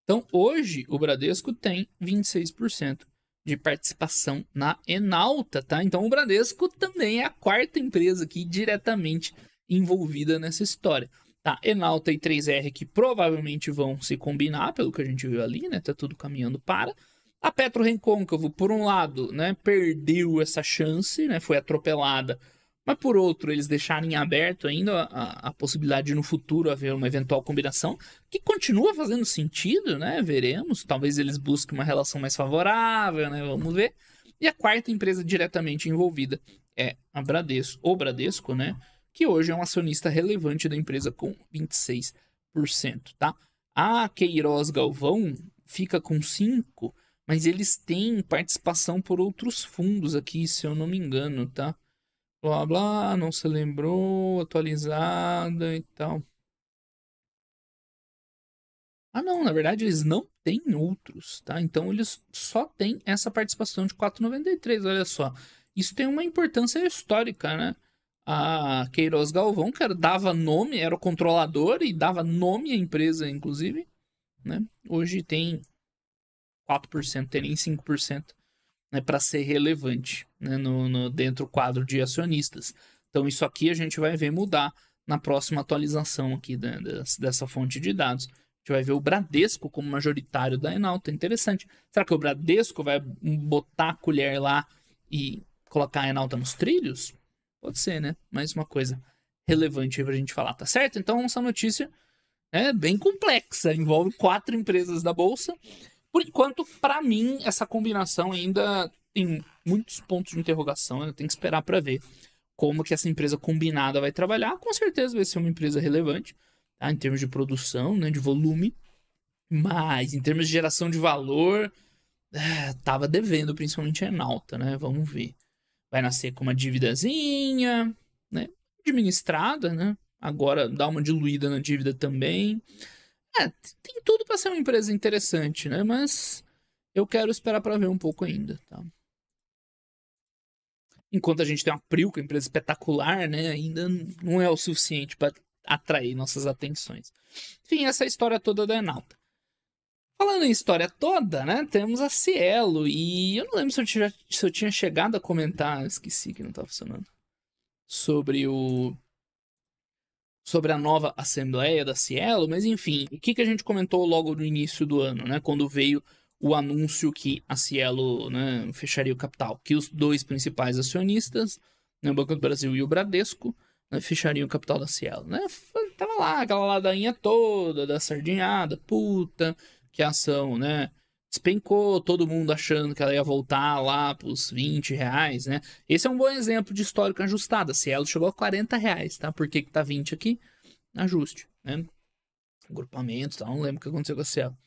Então hoje o Bradesco tem 26% de participação na Enauta, tá? Então o Bradesco também é a quarta empresa aqui diretamente envolvida nessa história, tá? Enauta e 3R que provavelmente vão se combinar, pelo que a gente viu ali, né? Tá tudo caminhando para. A PetroRecôncavo, por um lado, né, perdeu essa chance, né? Foi atropelada. Mas por outro, eles deixarem aberto ainda a possibilidade de no futuro haver uma eventual combinação, que continua fazendo sentido, né? Veremos. Talvez eles busquem uma relação mais favorável, né? Vamos ver. E a quarta empresa diretamente envolvida é a Bradesco, o Bradesco, né? Que hoje é um acionista relevante da empresa com 26%, tá? A Queiroz Galvão fica com 5%, mas eles têm participação por outros fundos aqui, se eu não me engano, tá? Blá blá, não se lembrou, atualizada e tal. Não, na verdade eles não têm outros, tá? Então eles só têm essa participação de 4,93, olha só. Isso tem uma importância histórica, né? A Queiroz Galvão, que dava nome, era o controlador e dava nome à empresa, inclusive, né? Hoje tem 4%, tem nem 5%. Né, para ser relevante, né, dentro do quadro de acionistas. Então isso aqui a gente vai ver mudar na próxima atualização aqui dessa fonte de dados. A gente vai ver o Bradesco como majoritário da Enauta. Interessante. Será que o Bradesco vai botar a colher lá e colocar a Enauta nos trilhos? Pode ser, né? Mais uma coisa relevante aí pra gente falar, tá certo? Então essa notícia é bem complexa, envolve 4 empresas da Bolsa. Por enquanto, para mim, essa combinação ainda tem muitos pontos de interrogação. Eu tenho que esperar para ver como que essa empresa combinada vai trabalhar. Com certeza vai ser uma empresa relevante, tá? Em termos de produção, né, de volume. Mas em termos de geração de valor, tava devendo, principalmente a Enauta, né? Vamos ver. Vai nascer com uma dívidazinha, né? Administrada, né? Agora dá uma diluída na dívida também. Tem tudo para ser uma empresa interessante, né? Mas eu quero esperar para ver um pouco ainda, tá? Enquanto a gente tem uma Prilca, empresa espetacular, né? Ainda não é o suficiente para atrair nossas atenções. Enfim, essa é a história toda da Enauta. Falando em história toda, né? Temos a Cielo. E eu não lembro se eu tinha chegado a comentar, esqueci que não tá funcionando, sobre a nova assembleia da Cielo, mas enfim, o que a gente comentou logo no início do ano, né? Quando veio o anúncio que a Cielo, né, fecharia o capital, que os 2 principais acionistas, né, o Banco do Brasil e o Bradesco, né, fechariam o capital da Cielo, né? Tava lá aquela ladainha toda da sardinhada, puta, que a ação, né? Despencou, todo mundo achando que ela ia voltar lá pros R$20, né? Esse é um bom exemplo de histórico ajustado. A Cielo chegou a R$40, tá? Por que tá 20 aqui? Ajuste, né? Agrupamento, tá? Não lembro o que aconteceu com a Cielo.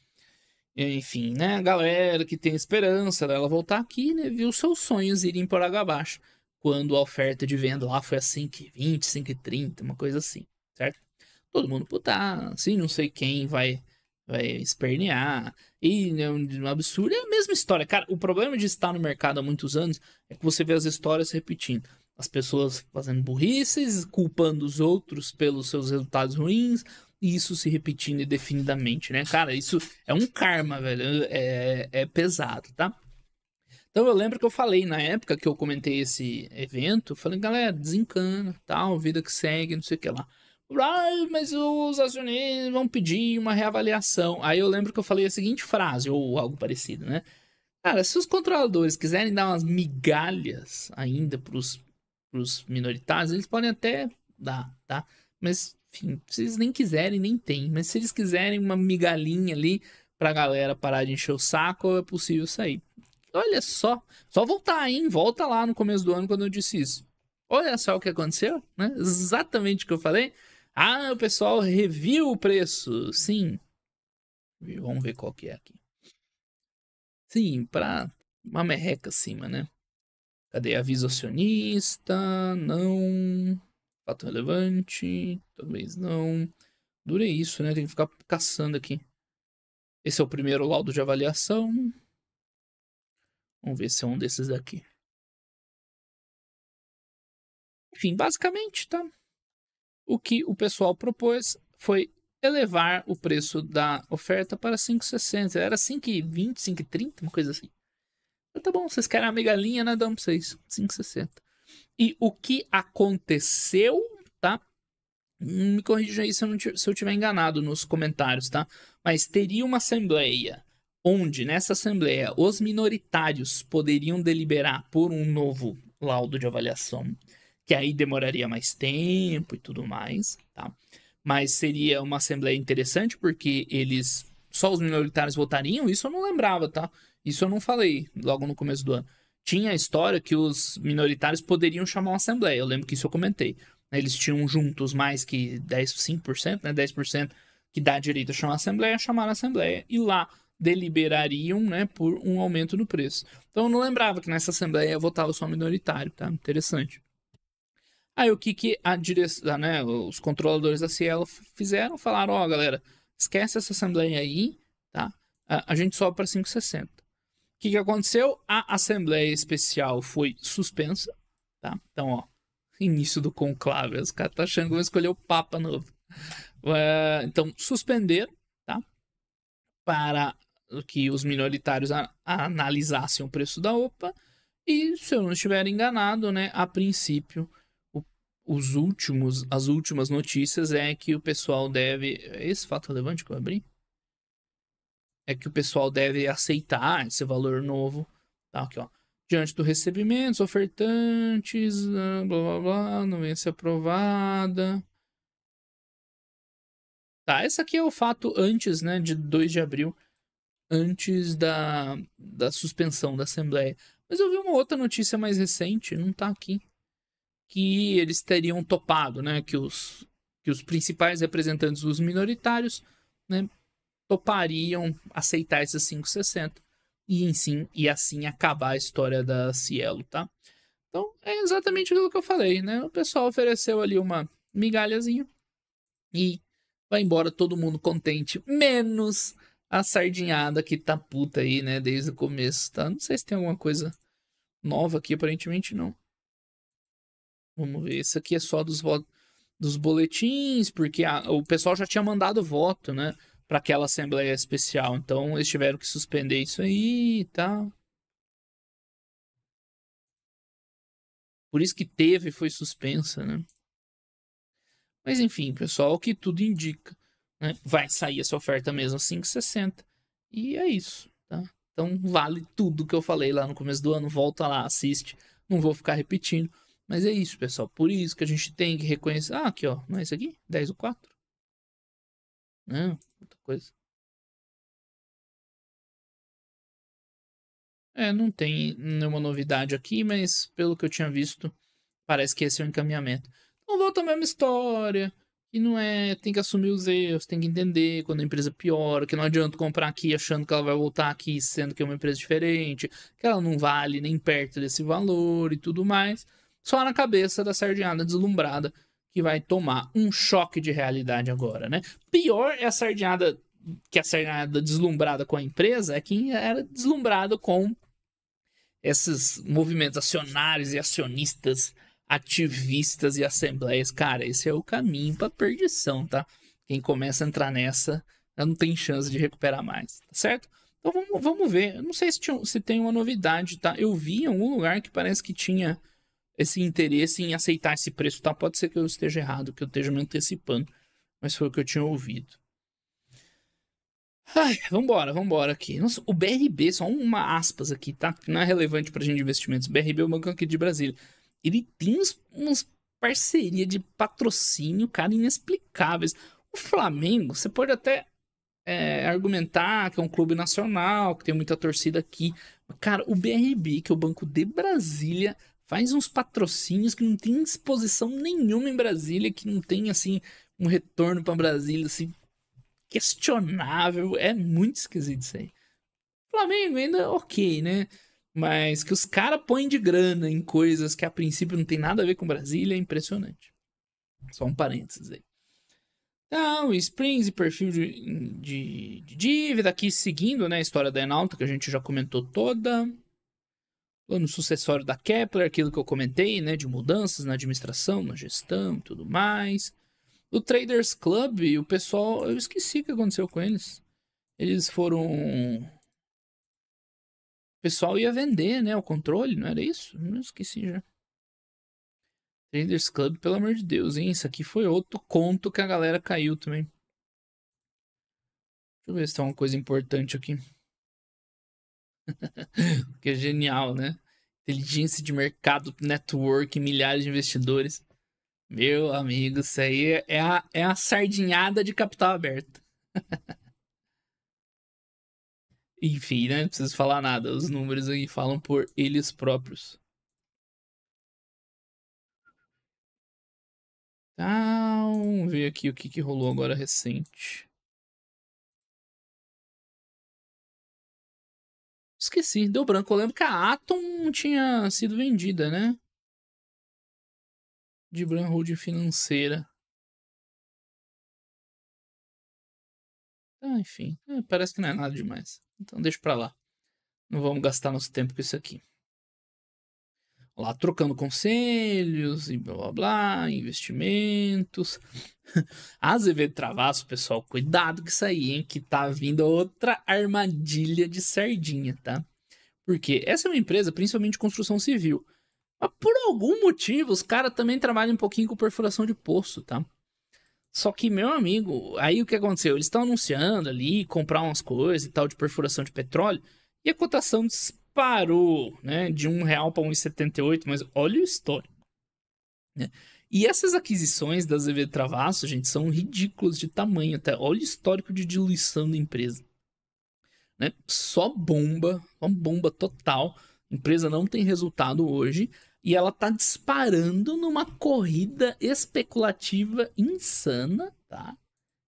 Enfim, né? A galera que tem esperança dela voltar aqui, né? Viu seus sonhos irem por água abaixo. quando a oferta de venda lá foi a 5,20, 5,30, uma coisa assim, certo? Todo mundo, puta, assim, não sei quem vai espernear. E é um absurdo, é a mesma história. Cara, o problema de estar no mercado há muitos anos é que você vê as histórias repetindo. As pessoas fazendo burrices, culpando os outros pelos seus resultados ruins, e isso se repetindo indefinidamente, né? Cara, isso é um karma, velho. É pesado, tá? Então eu lembro que eu falei na época que eu comentei esse evento, eu falei, galera, desencana, tal, vida que segue, não sei o que lá. Ah, mas os acionistas vão pedir uma reavaliação. Aí eu lembro que eu falei a seguinte frase, ou algo parecido, né? Cara, se os controladores quiserem dar umas migalhas ainda pros minoritários, eles podem até dar, tá? Mas, enfim, se eles nem quiserem, nem tem. Mas se eles quiserem uma migalhinha ali pra galera parar de encher o saco, é possível sair. Olha só voltar, hein? Volta lá no começo do ano quando eu disse isso. Olha só o que aconteceu, né? Exatamente o que eu falei. Ah, o pessoal reviu o preço. Sim. Vamos ver qual que é aqui. Sim, pra uma merreca acima, né? Cadê aviso acionista? Não. Fato relevante? Talvez não. Dura isso, né? Tem que ficar caçando aqui. Esse é o primeiro laudo de avaliação. Vamos ver se é um desses daqui. Enfim, basicamente, tá? O que o pessoal propôs foi elevar o preço da oferta para 5,60. Era 5,20, 5,30, uma coisa assim. Mas tá bom, vocês querem a migalhinha, né? Damos pra vocês. 5,60. E o que aconteceu, tá? Me corrija aí se eu tiver enganado nos comentários, tá? Mas teria uma assembleia onde, nessa assembleia, os minoritários poderiam deliberar por um novo laudo de avaliação, que aí demoraria mais tempo e tudo mais, tá? Mas seria uma assembleia interessante porque só os minoritários votariam, isso eu não lembrava, tá? Isso eu não falei logo no começo do ano. Tinha a história que os minoritários poderiam chamar uma assembleia, eu lembro que isso eu comentei. Eles tinham juntos mais que 5%, né? 10% que dá direito a chamar a assembleia, chamaram a assembleia e lá deliberariam, né, por um aumento no preço. Então eu não lembrava que nessa assembleia votava só minoritário, tá? Interessante. Aí o que a direção, né, os controladores da Cielo fizeram? Falaram, ó, galera, esquece essa assembleia aí, tá? A gente sobe para 5,60. O que aconteceu? A assembleia especial foi suspensa, tá? Então, ó, início do conclave, os caras estão achando que vão escolher o Papa novo. Então, suspenderam, tá? Para que os minoritários analisassem o preço da OPA. E, se eu não estiver enganado, né, a princípio, as últimas notícias é que o pessoal deve... Esse fato relevante que eu abri? É que o pessoal deve aceitar esse valor novo. Tá, aqui, ó. Diante do recebimento, os ofertantes, blá blá blá, não vai ser aprovada. Tá, esse aqui é o fato antes, né, de 2 de abril, antes da suspensão da Assembleia. Mas eu vi uma outra notícia mais recente, não tá aqui, que eles teriam topado, né, que os principais representantes dos minoritários, né, topariam aceitar esses 5,60 e assim acabar a história da Cielo, tá? Então é exatamente aquilo que eu falei, né? O pessoal ofereceu ali uma migalhazinha e vai embora todo mundo contente, menos a sardinhada que tá puta aí, né, desde o começo, tá? Não sei se tem alguma coisa nova aqui, aparentemente não. Vamos ver, isso aqui é só dos boletins, porque o pessoal já tinha mandado voto, né, para aquela assembleia especial, então eles tiveram que suspender isso aí e tal. Por isso que teve e foi suspensa, né? Mas enfim, pessoal, o que tudo indica, né? Vai sair essa oferta mesmo 5,60. E é isso, tá? Então vale tudo que eu falei lá no começo do ano. Volta lá, assiste. Não vou ficar repetindo. Mas é isso, pessoal. Por isso que a gente tem que reconhecer. Ah, aqui, ó. Não é isso aqui? 10 ou 4? Não, outra coisa. Não tem nenhuma novidade aqui, mas pelo que eu tinha visto, parece que esse é o encaminhamento. Então volta a mesma história. E não é, tem que assumir os erros, tem que entender quando a empresa piora, que não adianta comprar aqui achando que ela vai voltar aqui, sendo que é uma empresa diferente, que ela não vale nem perto desse valor e tudo mais. Só na cabeça da sardinhada deslumbrada que vai tomar um choque de realidade agora, né? Pior é a sardinhada deslumbrada com a empresa, é quem era deslumbrado com esses movimentos acionários e acionistas, ativistas e assembleias. Cara, esse é o caminho pra perdição, tá? Quem começa a entrar nessa não tem chance de recuperar mais, tá certo? Então vamos ver. Eu não sei se tem uma novidade, tá? Eu vi em algum lugar que parece que tinha esse interesse em aceitar esse preço, tá? Pode ser que eu esteja errado, que eu esteja me antecipando, mas foi o que eu tinha ouvido. Ai, vambora aqui. Nossa, o BRB, só uma aspas aqui, tá? Não é relevante pra gente de investimentos. O BRB é o banco aqui de Brasília. Ele tem umas parceria de patrocínio, cara, inexplicáveis. O Flamengo, você pode até argumentar que é um clube nacional, que tem muita torcida aqui. Cara, o BRB, que é o Banco de Brasília, faz uns patrocínios que não tem exposição nenhuma em Brasília, que não tem, assim, um retorno pra Brasília, assim, questionável. É muito esquisito isso aí. Flamengo ainda ok, né? Mas que os caras põem de grana em coisas que a princípio não tem nada a ver com Brasília é impressionante. Só um parênteses aí. Então, Springs e perfil de dívida aqui seguindo, né? A história da Enalta, que a gente já comentou toda. Plano sucessório da Kepler, aquilo que eu comentei, né? De mudanças na administração, na gestão e tudo mais. O Traders Club, o pessoal, eu esqueci o que aconteceu com eles. Eles foram. O pessoal ia vender, né? O controle, não era isso? Eu esqueci já. Traders Club, pelo amor de Deus, hein? Isso aqui foi outro conto que a galera caiu também. Deixa eu ver se tem uma coisa importante aqui. Que é genial, né? Inteligência de mercado, network, milhares de investidores. Meu amigo, isso aí é a sardinhada de capital aberto. Enfim, né? Não preciso falar nada. Os números aí falam por eles próprios. Tá, vamos ver aqui o que rolou agora recente. Esqueci, deu branco. Eu lembro que a Atom tinha sido vendida, né? De Bran Holding Financeira. Ah, enfim, parece que não é nada demais. Então deixa pra lá. Não vamos gastar nosso tempo com isso aqui. Lá trocando conselhos e blá blá blá, investimentos. Azevedo Travasso, pessoal, cuidado com isso aí, hein? Que tá vindo outra armadilha de sardinha, tá? Porque essa é uma empresa principalmente de construção civil. Mas por algum motivo, os caras também trabalham um pouquinho com perfuração de poço, tá? Só que, meu amigo, aí o que aconteceu? Eles estão anunciando ali, comprar umas coisas e tal de perfuração de petróleo, e a cotação disparou, né? De R$ 1 para 1,78, mas olha o histórico, né? E essas aquisições da Azevedo Travasso, gente, são ridículas de tamanho até. Olha o histórico de diluição da empresa, né? Só bomba, uma bomba total. A empresa não tem resultado hoje e ela tá disparando numa corrida especulativa insana, tá?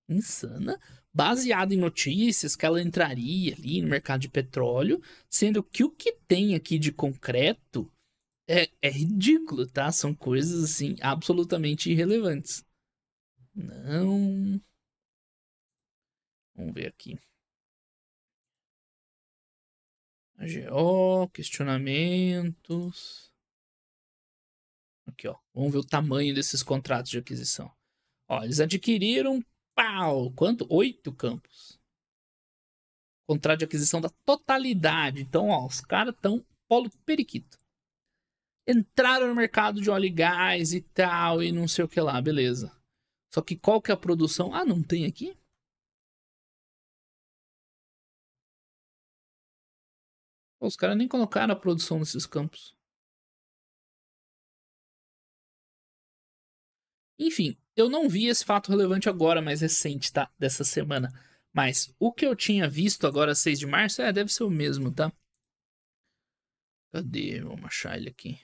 Insana, baseada em notícias que ela entraria ali no mercado de petróleo, sendo que o que tem aqui de concreto é ridículo, tá? São coisas assim absolutamente irrelevantes. Não. Vamos ver aqui. AGO, questionamentos. Aqui, ó. Vamos ver o tamanho desses contratos de aquisição. Ó, eles adquiriram, pau, quanto? 8 campos. Contrato de aquisição da totalidade. Então, ó, os caras estão polo periquito. Entraram no mercado de óleo e gás e tal, e não sei o que lá, beleza. Só que qual que é a produção? Ah, não tem aqui? Pô, os caras nem colocaram a produção nesses campos. Enfim, eu não vi esse fato relevante agora, mais recente, tá? Dessa semana. Mas o que eu tinha visto agora, 6 de março, deve ser o mesmo, tá? Cadê? Vamos achar ele aqui.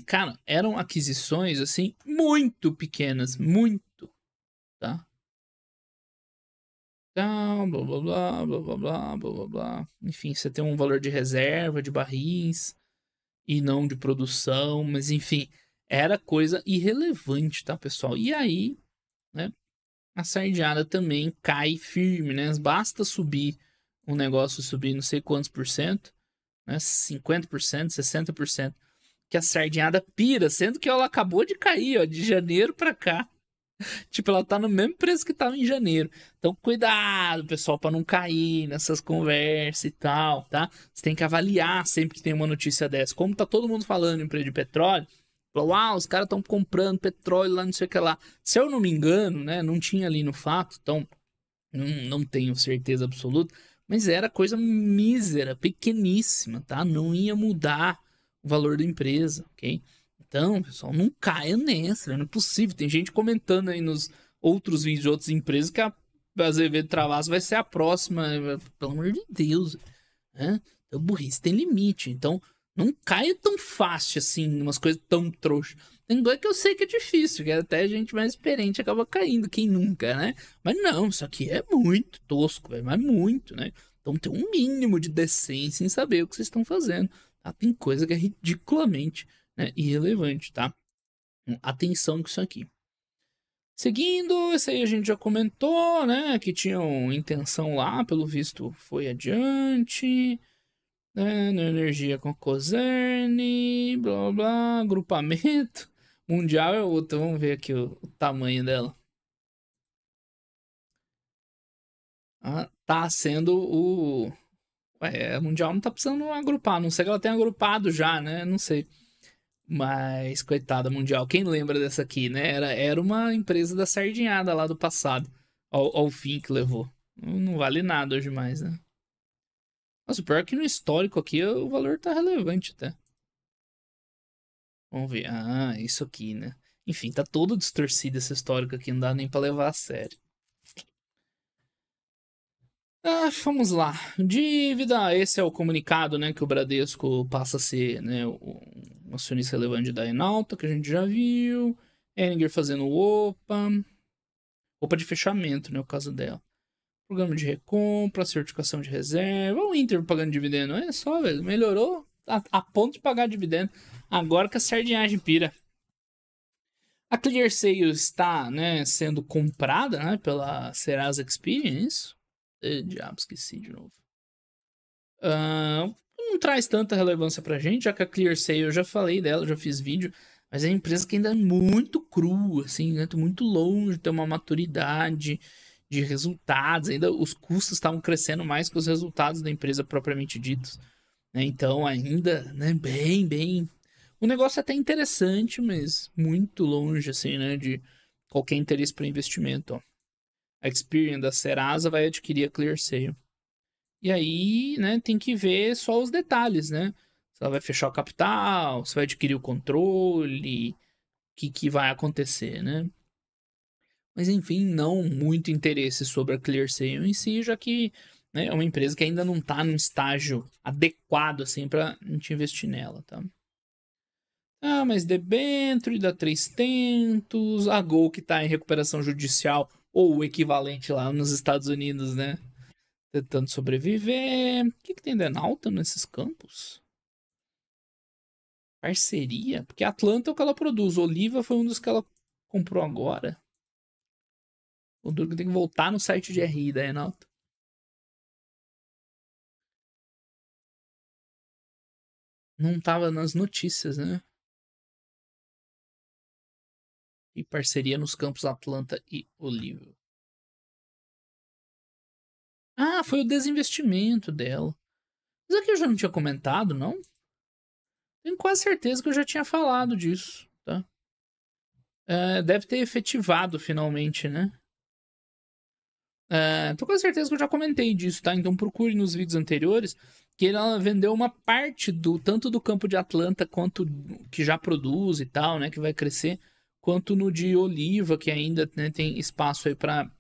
Cara, eram aquisições, assim, muito pequenas. Muito, tá? Então, blá blá blá blá blá blá blá blá blá blá. Enfim, você tem um valor de reserva de barris. e não de produção, mas enfim, era coisa irrelevante, tá, pessoal? E aí, né, a sardiada também cai firme, né? Basta subir um negócio, subir não sei quantos por cento, né? 50%, 60%, que a sardinhada pira, sendo que ela acabou de cair, ó, de janeiro pra cá. Tipo, ela tá no mesmo preço que tava em janeiro. Então, cuidado, pessoal, para não cair nessas conversas e tal, tá? Você tem que avaliar sempre que tem uma notícia dessa. Como tá todo mundo falando em preço de petróleo, falou, os caras estão comprando petróleo lá, não sei o que lá. Se eu não me engano, né, não tinha ali no fato, então não tenho certeza absoluta, mas era coisa mísera, pequeníssima, tá? Não ia mudar o valor da empresa, ok? Então, pessoal, não caia nessa, não é possível. Tem gente comentando aí nos outros vídeos de outras empresas que a Azevedo Travassos vai ser a próxima. Pelo amor de Deus, né? Então, burrice tem limite. Então, não caia tão fácil assim, umas coisas tão trouxas. Tem coisa que eu sei que é difícil, que até gente mais experiente acaba caindo, quem nunca, né? Mas não, isso aqui é muito tosco, velho, mas muito, né? Então tem um mínimo de decência em saber o que vocês estão fazendo, tá? Tem coisa que é ridiculamente, né, irrelevante, tá? Atenção com isso aqui. Seguindo, esse aí a gente já comentou, né? Que tinham intenção lá, pelo visto foi adiante. Né, energia com Coserne, blá blá, agrupamento. Mundial é outra, vamos ver aqui o tamanho dela. Ah, tá sendo o. Ué, a Mundial não tá precisando agrupar, não sei que ela tenha agrupado já, né? Não sei. Mas, coitada, Mundial, quem lembra dessa aqui, né? Era uma empresa da sardinhada lá do passado, ao fim que levou. Não vale nada hoje mais, né? Mas o pior é que no histórico aqui o valor tá relevante até. Vamos ver. Ah, isso aqui, né? Enfim, tá todo distorcido esse histórico aqui, não dá nem pra levar a sério. Ah, vamos lá. Dívida, esse é o comunicado, né, que o Bradesco passa a ser, né, um acionista relevante da Enalta, que a gente já viu. Ehringer fazendo OPA de fechamento, né, o caso dela. Programa de recompra, certificação de reserva, o Inter pagando dividendo. É só, velho, melhorou a ponto de pagar dividendo. Agora que a sardinhagem pira. A ClearSale está, né, sendo comprada, né, pela Serasa Experience. Diabo, esqueci de novo. Não traz tanta relevância pra gente, já que a ClearSale, eu já falei dela, já fiz vídeo, mas é uma empresa que ainda é muito crua, assim, né, tá muito longe de ter uma maturidade de resultados, ainda os custos estavam crescendo mais que os resultados da empresa propriamente ditos, né, então ainda, né, bem... O negócio é até interessante, mas muito longe, assim, né, de qualquer interesse para investimento, ó. A Experian da Serasa vai adquirir a ClearSale. E aí, né, tem que ver só os detalhes, né? Se ela vai fechar o capital, se vai adquirir o controle, o que vai acontecer, né? Mas enfim, não muito interesse sobre a ClearSale em si, já que, né, é uma empresa que ainda não está num estágio adequado assim para a gente investir nela, tá? Ah, mas debênture dá 300, a Gol que está em recuperação judicial ou o equivalente lá nos Estados Unidos, né? Tentando sobreviver. O que tem de Enalta nesses campos? Parceria? Porque Atlanta é o que ela produz. Oliva foi um dos que ela comprou agora. O Durga tem que voltar no site de RI da Enalta. Não tava nas notícias, né? E parceria nos campos Atlanta e Oliva. Ah, foi o desinvestimento dela. Mas aqui eu já não tinha comentado, não? Tenho quase certeza que eu já tinha falado disso, tá? Deve ter efetivado finalmente, né? Tô com certeza que eu já comentei disso, tá? Então procure nos vídeos anteriores que ela vendeu uma parte do tanto do campo de Atlanta quanto que já produz e tal, né? Que vai crescer, quanto no de Oliva, que ainda, né, tem espaço aí para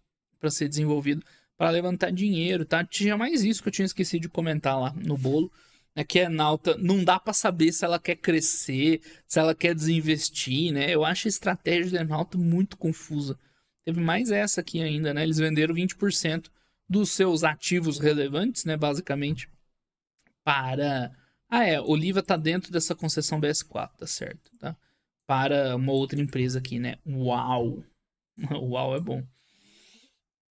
ser desenvolvido, para levantar dinheiro, tá? Tinha mais isso que eu tinha esquecido de comentar lá no bolo. É que a Enalta não dá para saber se ela quer crescer, se ela quer desinvestir, né? Eu acho a estratégia da Enalta muito confusa. Teve mais essa aqui ainda, né? Eles venderam 20% dos seus ativos relevantes, né? Basicamente, para Ah, Oliva tá dentro dessa concessão BS4, tá certo, tá? Para uma outra empresa aqui, né? Uau! Uau é bom.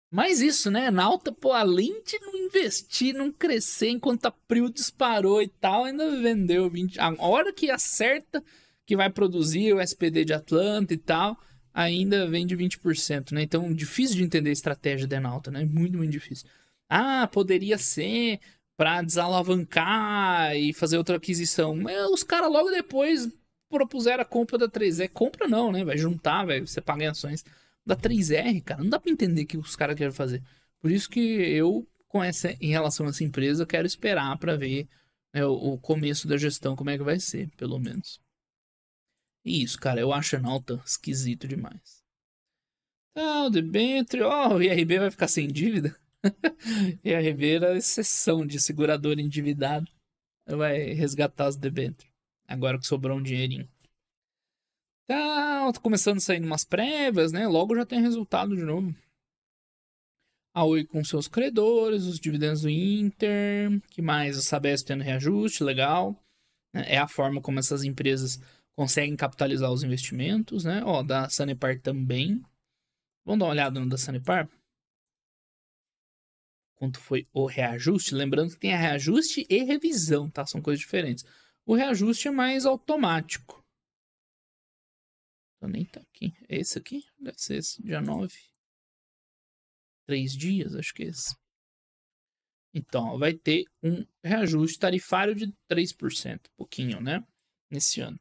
Mas isso, né? Nauta, pô, além de não investir, não crescer enquanto a Prio disparou e tal, ainda vendeu 20. A hora que acerta que vai produzir o SPD de Atlanta e tal, ainda vende 20%, né? Então, difícil de entender a estratégia da Nauta, né? Muito, muito difícil. Ah, poderia ser para desalavancar e fazer outra aquisição. Mas os caras logo depois propuseram a compra da 3E. Compra não, né? Vai juntar, vai você paga em ações da 3R, cara. Não dá pra entender o que os caras querem fazer. Por isso que eu, em relação a essa empresa, quero esperar pra ver, né, o começo da gestão, como é que vai ser, pelo menos. E isso, cara, eu acho a Nauta esquisito demais. Ah, o debênture, ó, o IRB vai ficar sem dívida. IRB era exceção de segurador endividado. Vai resgatar os debêntures. Agora que sobrou um dinheirinho. Tá começando a sair umas prévias, né? Logo já tem resultado de novo. A Oi com seus credores, os dividendos do Inter, que mais? A Sabesp tendo reajuste, legal. É a forma como essas empresas conseguem capitalizar os investimentos, né? Ó, da Sanepar também. Vamos dar uma olhada no da Sanepar? Quanto foi o reajuste? Lembrando que tem a reajuste e revisão, tá? São coisas diferentes. O reajuste é mais automático. Então nem tá aqui. É esse aqui? Deve ser esse, dia 9. 3 dias, acho que é esse. Então, vai ter um reajuste tarifário de 3%, pouquinho, né? Nesse ano.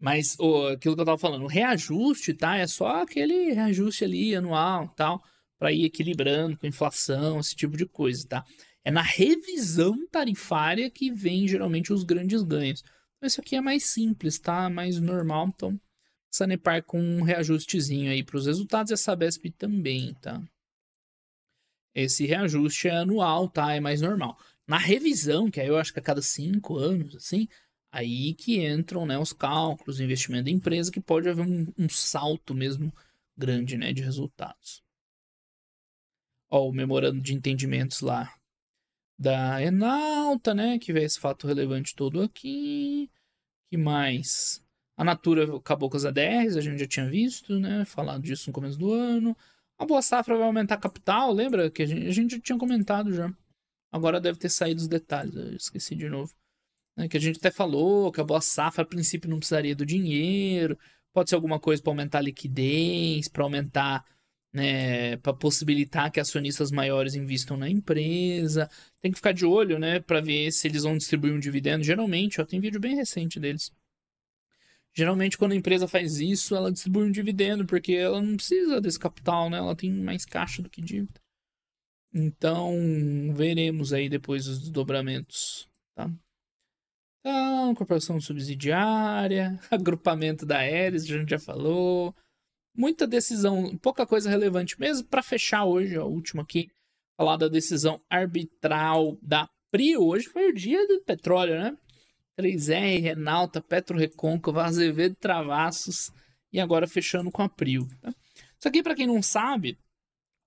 Mas aquilo que eu tava falando, o reajuste, tá? É só aquele reajuste ali anual, tal, para ir equilibrando com inflação, esse tipo de coisa, tá? É na revisão tarifária que vem geralmente os grandes ganhos. Então, isso aqui é mais simples, tá? Mais normal, então Sanepar com um reajustezinho aí para os resultados e a Sabesp também, tá? Esse reajuste é anual, tá? É mais normal. Na revisão, que aí eu acho que a cada 5 anos, assim, aí que entram, né, os cálculos, o investimento da empresa, que pode haver um salto mesmo grande, né, de resultados. Ó, o memorando de entendimentos lá da Enalta, né, que vê esse fato relevante todo aqui. Que mais? A Natura acabou com as ADRs, a gente já tinha visto, né, falado disso no começo do ano. A Boa Safra vai aumentar a capital, lembra que a gente já tinha comentado já. Agora deve ter saído os detalhes, eu esqueci de novo. Que a gente até falou que a Boa Safra a princípio não precisaria do dinheiro, pode ser alguma coisa para aumentar a liquidez, para aumentar, né, para possibilitar que acionistas maiores investam na empresa. Tem que ficar de olho, né, para ver se eles vão distribuir um dividendo. Geralmente, ó, tem vídeo bem recente deles. Geralmente, quando a empresa faz isso, ela distribui um dividendo, porque ela não precisa desse capital, né? Ela tem mais caixa do que dívida. Então, veremos aí depois os desdobramentos, tá? Então, corporação subsidiária, agrupamento da Aeres, a gente já falou. Muita decisão, pouca coisa relevante mesmo. Para fechar hoje, a última aqui, falar da decisão arbitral da PRIO. Hoje foi o dia do petróleo, né? 3R, Renalta, Petro Recôncavo, Azevedo Travassos e agora fechando com a PRIO. Tá? Isso aqui, para quem não sabe,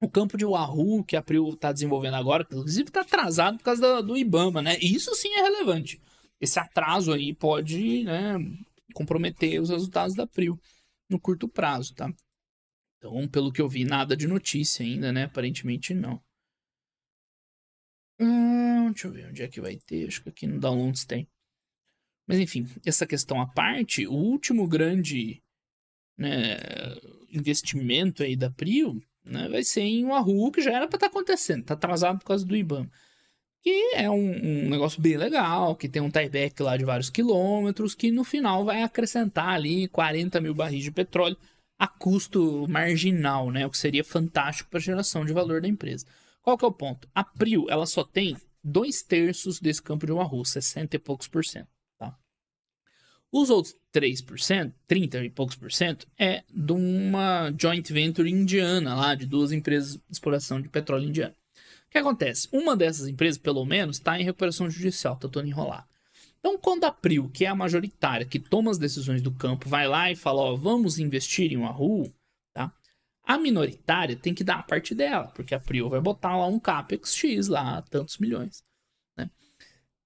o campo de Wahoo que a PRIO está desenvolvendo agora, que inclusive está atrasado por causa do IBAMA, né? E isso sim é relevante. Esse atraso aí pode, né, comprometer os resultados da PRIO no curto prazo, tá? Então, pelo que eu vi, nada de notícia ainda, né? Aparentemente não. Deixa eu ver onde é que vai ter. Acho que aqui no Downloads tem. Mas enfim, essa questão à parte, o último grande, né, investimento aí da PRIO, né, vai ser em Wahoo, que já era para estar acontecendo, tá atrasado por causa do IBAMA. Que é um negócio bem legal, que tem um tieback lá de vários quilômetros, que no final vai acrescentar ali 40 mil barris de petróleo a custo marginal, né? O que seria fantástico para a geração de valor da empresa. Qual que é o ponto? A PRIO, ela só tem 2/3 desse campo de Wahoo, 60 e poucos por cento. Tá? Os outros 3%, 30 e poucos por cento, é de uma joint venture indiana lá, de 2 empresas de exploração de petróleo indiana. O que acontece? Uma dessas empresas, pelo menos, está em recuperação judicial, tá todo enrolado. Então, quando a PRIO, que é a majoritária, que toma as decisões do campo, vai lá e fala, ó, vamos investir em Wahoo, tá? A minoritária tem que dar a parte dela, porque a PRIO vai botar lá um CAPEX X lá, tantos milhões, né?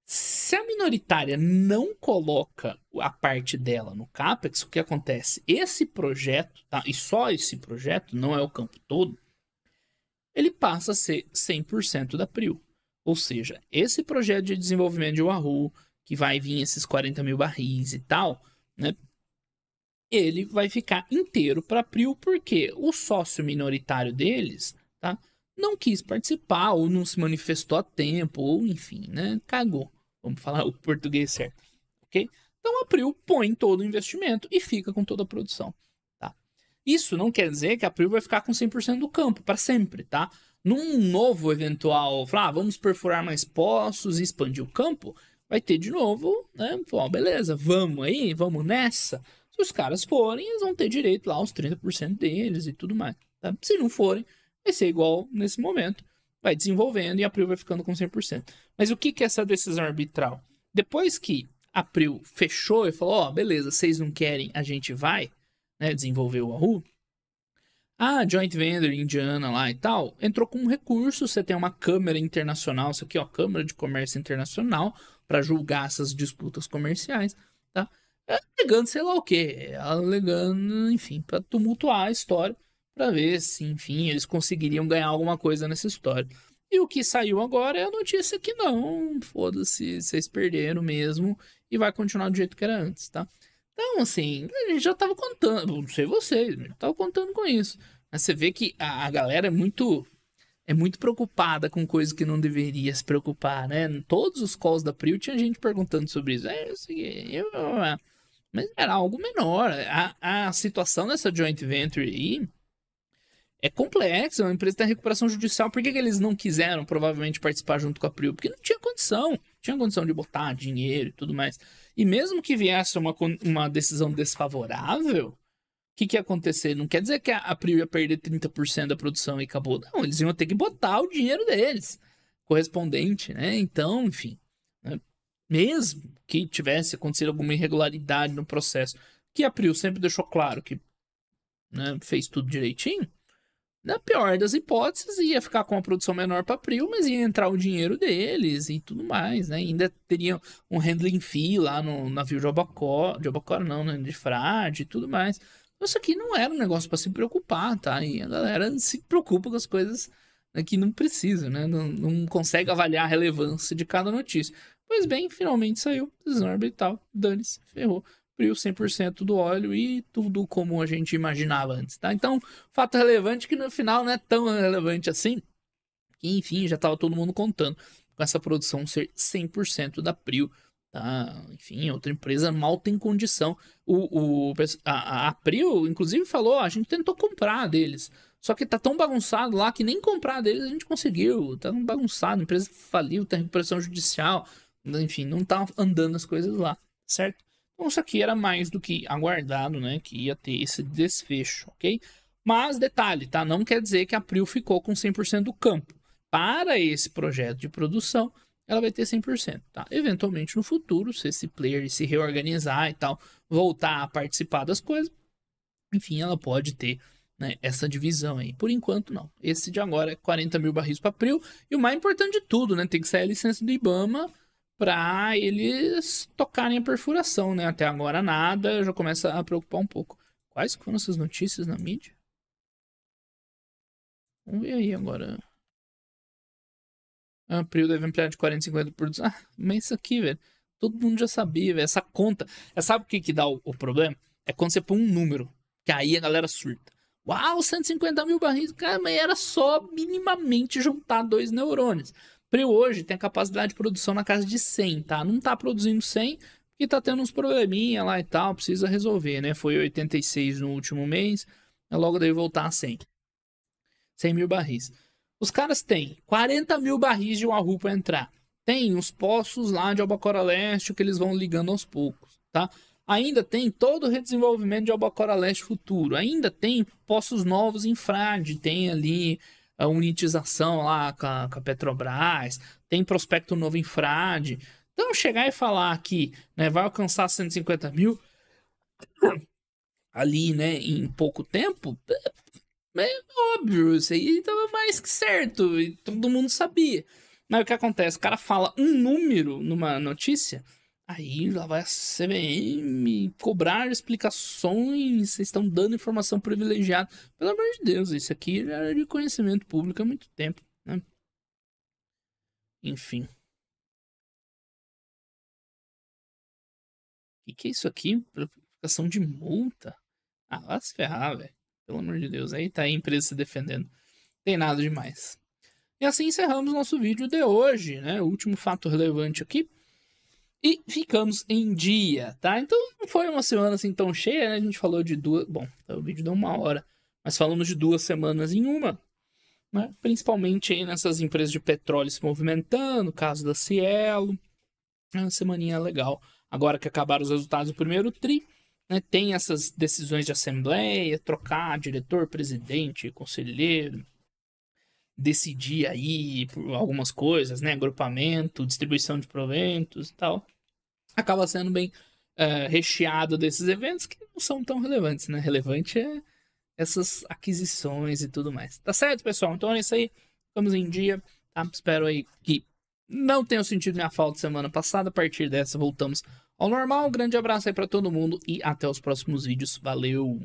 Se a minoritária não coloca a parte dela no CAPEX, o que acontece? Esse projeto, tá? E só esse projeto, não é o campo todo, ele passa a ser 100% da PRIO. Ou seja, esse projeto de desenvolvimento de Wahoo, que vai vir esses 40 mil barris e tal, né? Ele vai ficar inteiro para a PRIO porque o sócio minoritário deles, tá? Não quis participar, ou não se manifestou a tempo, ou enfim, né? Cagou. Vamos falar o português certo, ok? Então a PRIO põe todo o investimento e fica com toda a produção, tá? Isso não quer dizer que a PRIO vai ficar com 100% do campo para sempre, tá? Num novo eventual, vamos perfurar mais poços e expandir o campo, vai ter de novo, né? Pô, beleza, vamos aí, vamos nessa. Se os caras forem, eles vão ter direito lá aos 30% deles e tudo mais, tá? Se não forem, vai ser igual nesse momento. Vai desenvolvendo e a PRIO vai ficando com 100%. Mas o que é essa decisão arbitral? Depois que a PRIO fechou e falou, ó, beleza, vocês não querem, a gente vai, né, desenvolver o Wahoo, a Joint Venture indiana lá e tal, entrou com um recurso, você tem uma câmara internacional, isso aqui ó, Câmara de Comércio Internacional, para julgar essas disputas comerciais, tá? Alegando sei lá o quê, alegando, enfim, para tumultuar a história, para ver se, enfim, eles conseguiriam ganhar alguma coisa nessa história. E o que saiu agora é a notícia que não, foda-se, vocês perderam mesmo e vai continuar do jeito que era antes, tá? Então, assim, a gente já tava contando, não sei vocês, mas tava contando com isso. Mas você vê que a galera é muito preocupada com coisa que não deveria se preocupar, né? Em todos os calls da PRIO tinha gente perguntando sobre isso. Mas era algo menor. A situação dessa joint venture aí é complexa. A empresa está em recuperação judicial. Por que eles não quiseram, provavelmente, participar junto com a PRIO? Porque não tinha condição. Não tinha condição de botar dinheiro e tudo mais. E mesmo que viesse uma decisão desfavorável, o que ia acontecer? Não quer dizer que a PRIO ia perder 30% da produção e acabou. Não, eles iam ter que botar o dinheiro deles, correspondente, né? Então, enfim, né? Mesmo que tivesse acontecido alguma irregularidade no processo, que a PRIO sempre deixou claro que, né, fez tudo direitinho, na pior das hipóteses, ia ficar com uma produção menor para a PRIO, mas ia entrar o dinheiro deles e tudo mais, né? Ainda teria um handling fee lá no navio de Albacora não, né? De frade e tudo mais. Isso aqui não era um negócio para se preocupar, tá? E a galera se preocupa com as coisas, né, que não precisa, né? Não consegue avaliar a relevância de cada notícia. Pois bem, finalmente saiu decisão arbitral, dane-se, ferrou. PRIO 100% do óleo e tudo como a gente imaginava antes, tá? Então, fato relevante que no final não é tão relevante assim, que enfim, já estava todo mundo contando com essa produção ser 100% da PRIO, tá? Enfim, outra empresa mal tem condição. A PRIO, inclusive, falou, a gente tentou comprar deles, só que tá tão bagunçado lá que nem comprar deles a gente conseguiu, tá tão bagunçado, a empresa faliu, tem recuperação judicial, enfim, não tá andando as coisas lá, certo? Então isso aqui era mais do que aguardado, né? Que ia ter esse desfecho, ok? Mas detalhe, tá? Não quer dizer que a PRIO ficou com 100% do campo. Para esse projeto de produção, ela vai ter 100%, tá? Eventualmente no futuro, se esse player se reorganizar e tal, voltar a participar das coisas, enfim, ela pode ter, né, essa divisão aí. Por enquanto, não. Esse de agora é 40 mil barris para PRIO. E o mais importante de tudo, né? Tem que sair a licença do IBAMA para eles tocarem a perfuração, né? Até agora nada, já começa a preocupar um pouco. Quais foram essas notícias na mídia? Vamos ver aí agora. A PRIO deve ampliar de 40 a 50 por... Ah, mas isso aqui, velho, todo mundo já sabia, velho. Essa conta... Sabe o que dá o problema? É quando você põe um número, que aí a galera surta. Uau, 150 mil barris. Cara, mas era só minimamente juntar 2 neurônios. PRIO hoje tem a capacidade de produção na casa de 100, tá? Não tá produzindo 100 porque tá tendo uns probleminha lá e tal, precisa resolver, né? Foi 86 no último mês, logo deve voltar a 100. 100 mil barris. Os caras têm 40 mil barris de Wahoo para entrar. Tem os poços lá de Albacora Leste que eles vão ligando aos poucos, tá? Ainda tem todo o redesenvolvimento de Albacora Leste futuro. Ainda tem poços novos em Frade. Tem ali a unitização lá com a Petrobras. Tem prospecto novo em Frade. Então, chegar e falar que, né, vai alcançar 150 mil ali, né, em pouco tempo, é óbvio. Isso aí estava mais que certo. E todo mundo sabia. Mas o que acontece? O cara fala um número numa notícia, aí lá vai a CVM cobrar explicações, vocês estão dando informação privilegiada. Pelo amor de Deus, isso aqui já era de conhecimento público há muito tempo, né? Enfim. O que é isso aqui? Aplicação de multa? Ah, vai se ferrar, velho. Pelo amor de Deus. Aí tá aí a empresa se defendendo. Tem nada demais. E assim encerramos nosso vídeo de hoje, né? O último fato relevante aqui. E ficamos em dia, tá? Então não foi uma semana assim tão cheia, né? A gente falou de duas... Bom, o vídeo deu 1 hora. Mas falamos de 2 semanas em uma. Né? Principalmente aí nessas empresas de petróleo se movimentando. Caso da Cielo. É uma semaninha legal. Agora que acabaram os resultados do primeiro tri, né, tem essas decisões de assembleia, trocar diretor, presidente, conselheiro, decidir aí por algumas coisas, né, agrupamento, distribuição de proventos e tal. Acaba sendo bem recheado desses eventos que não são tão relevantes, né? Relevante é essas aquisições e tudo mais. Tá certo, pessoal? Então é isso aí. Ficamos em dia, tá? Espero aí que não tenham sentido minha falta semana passada. A partir dessa, voltamos ao normal. Um grande abraço aí pra todo mundo e até os próximos vídeos. Valeu!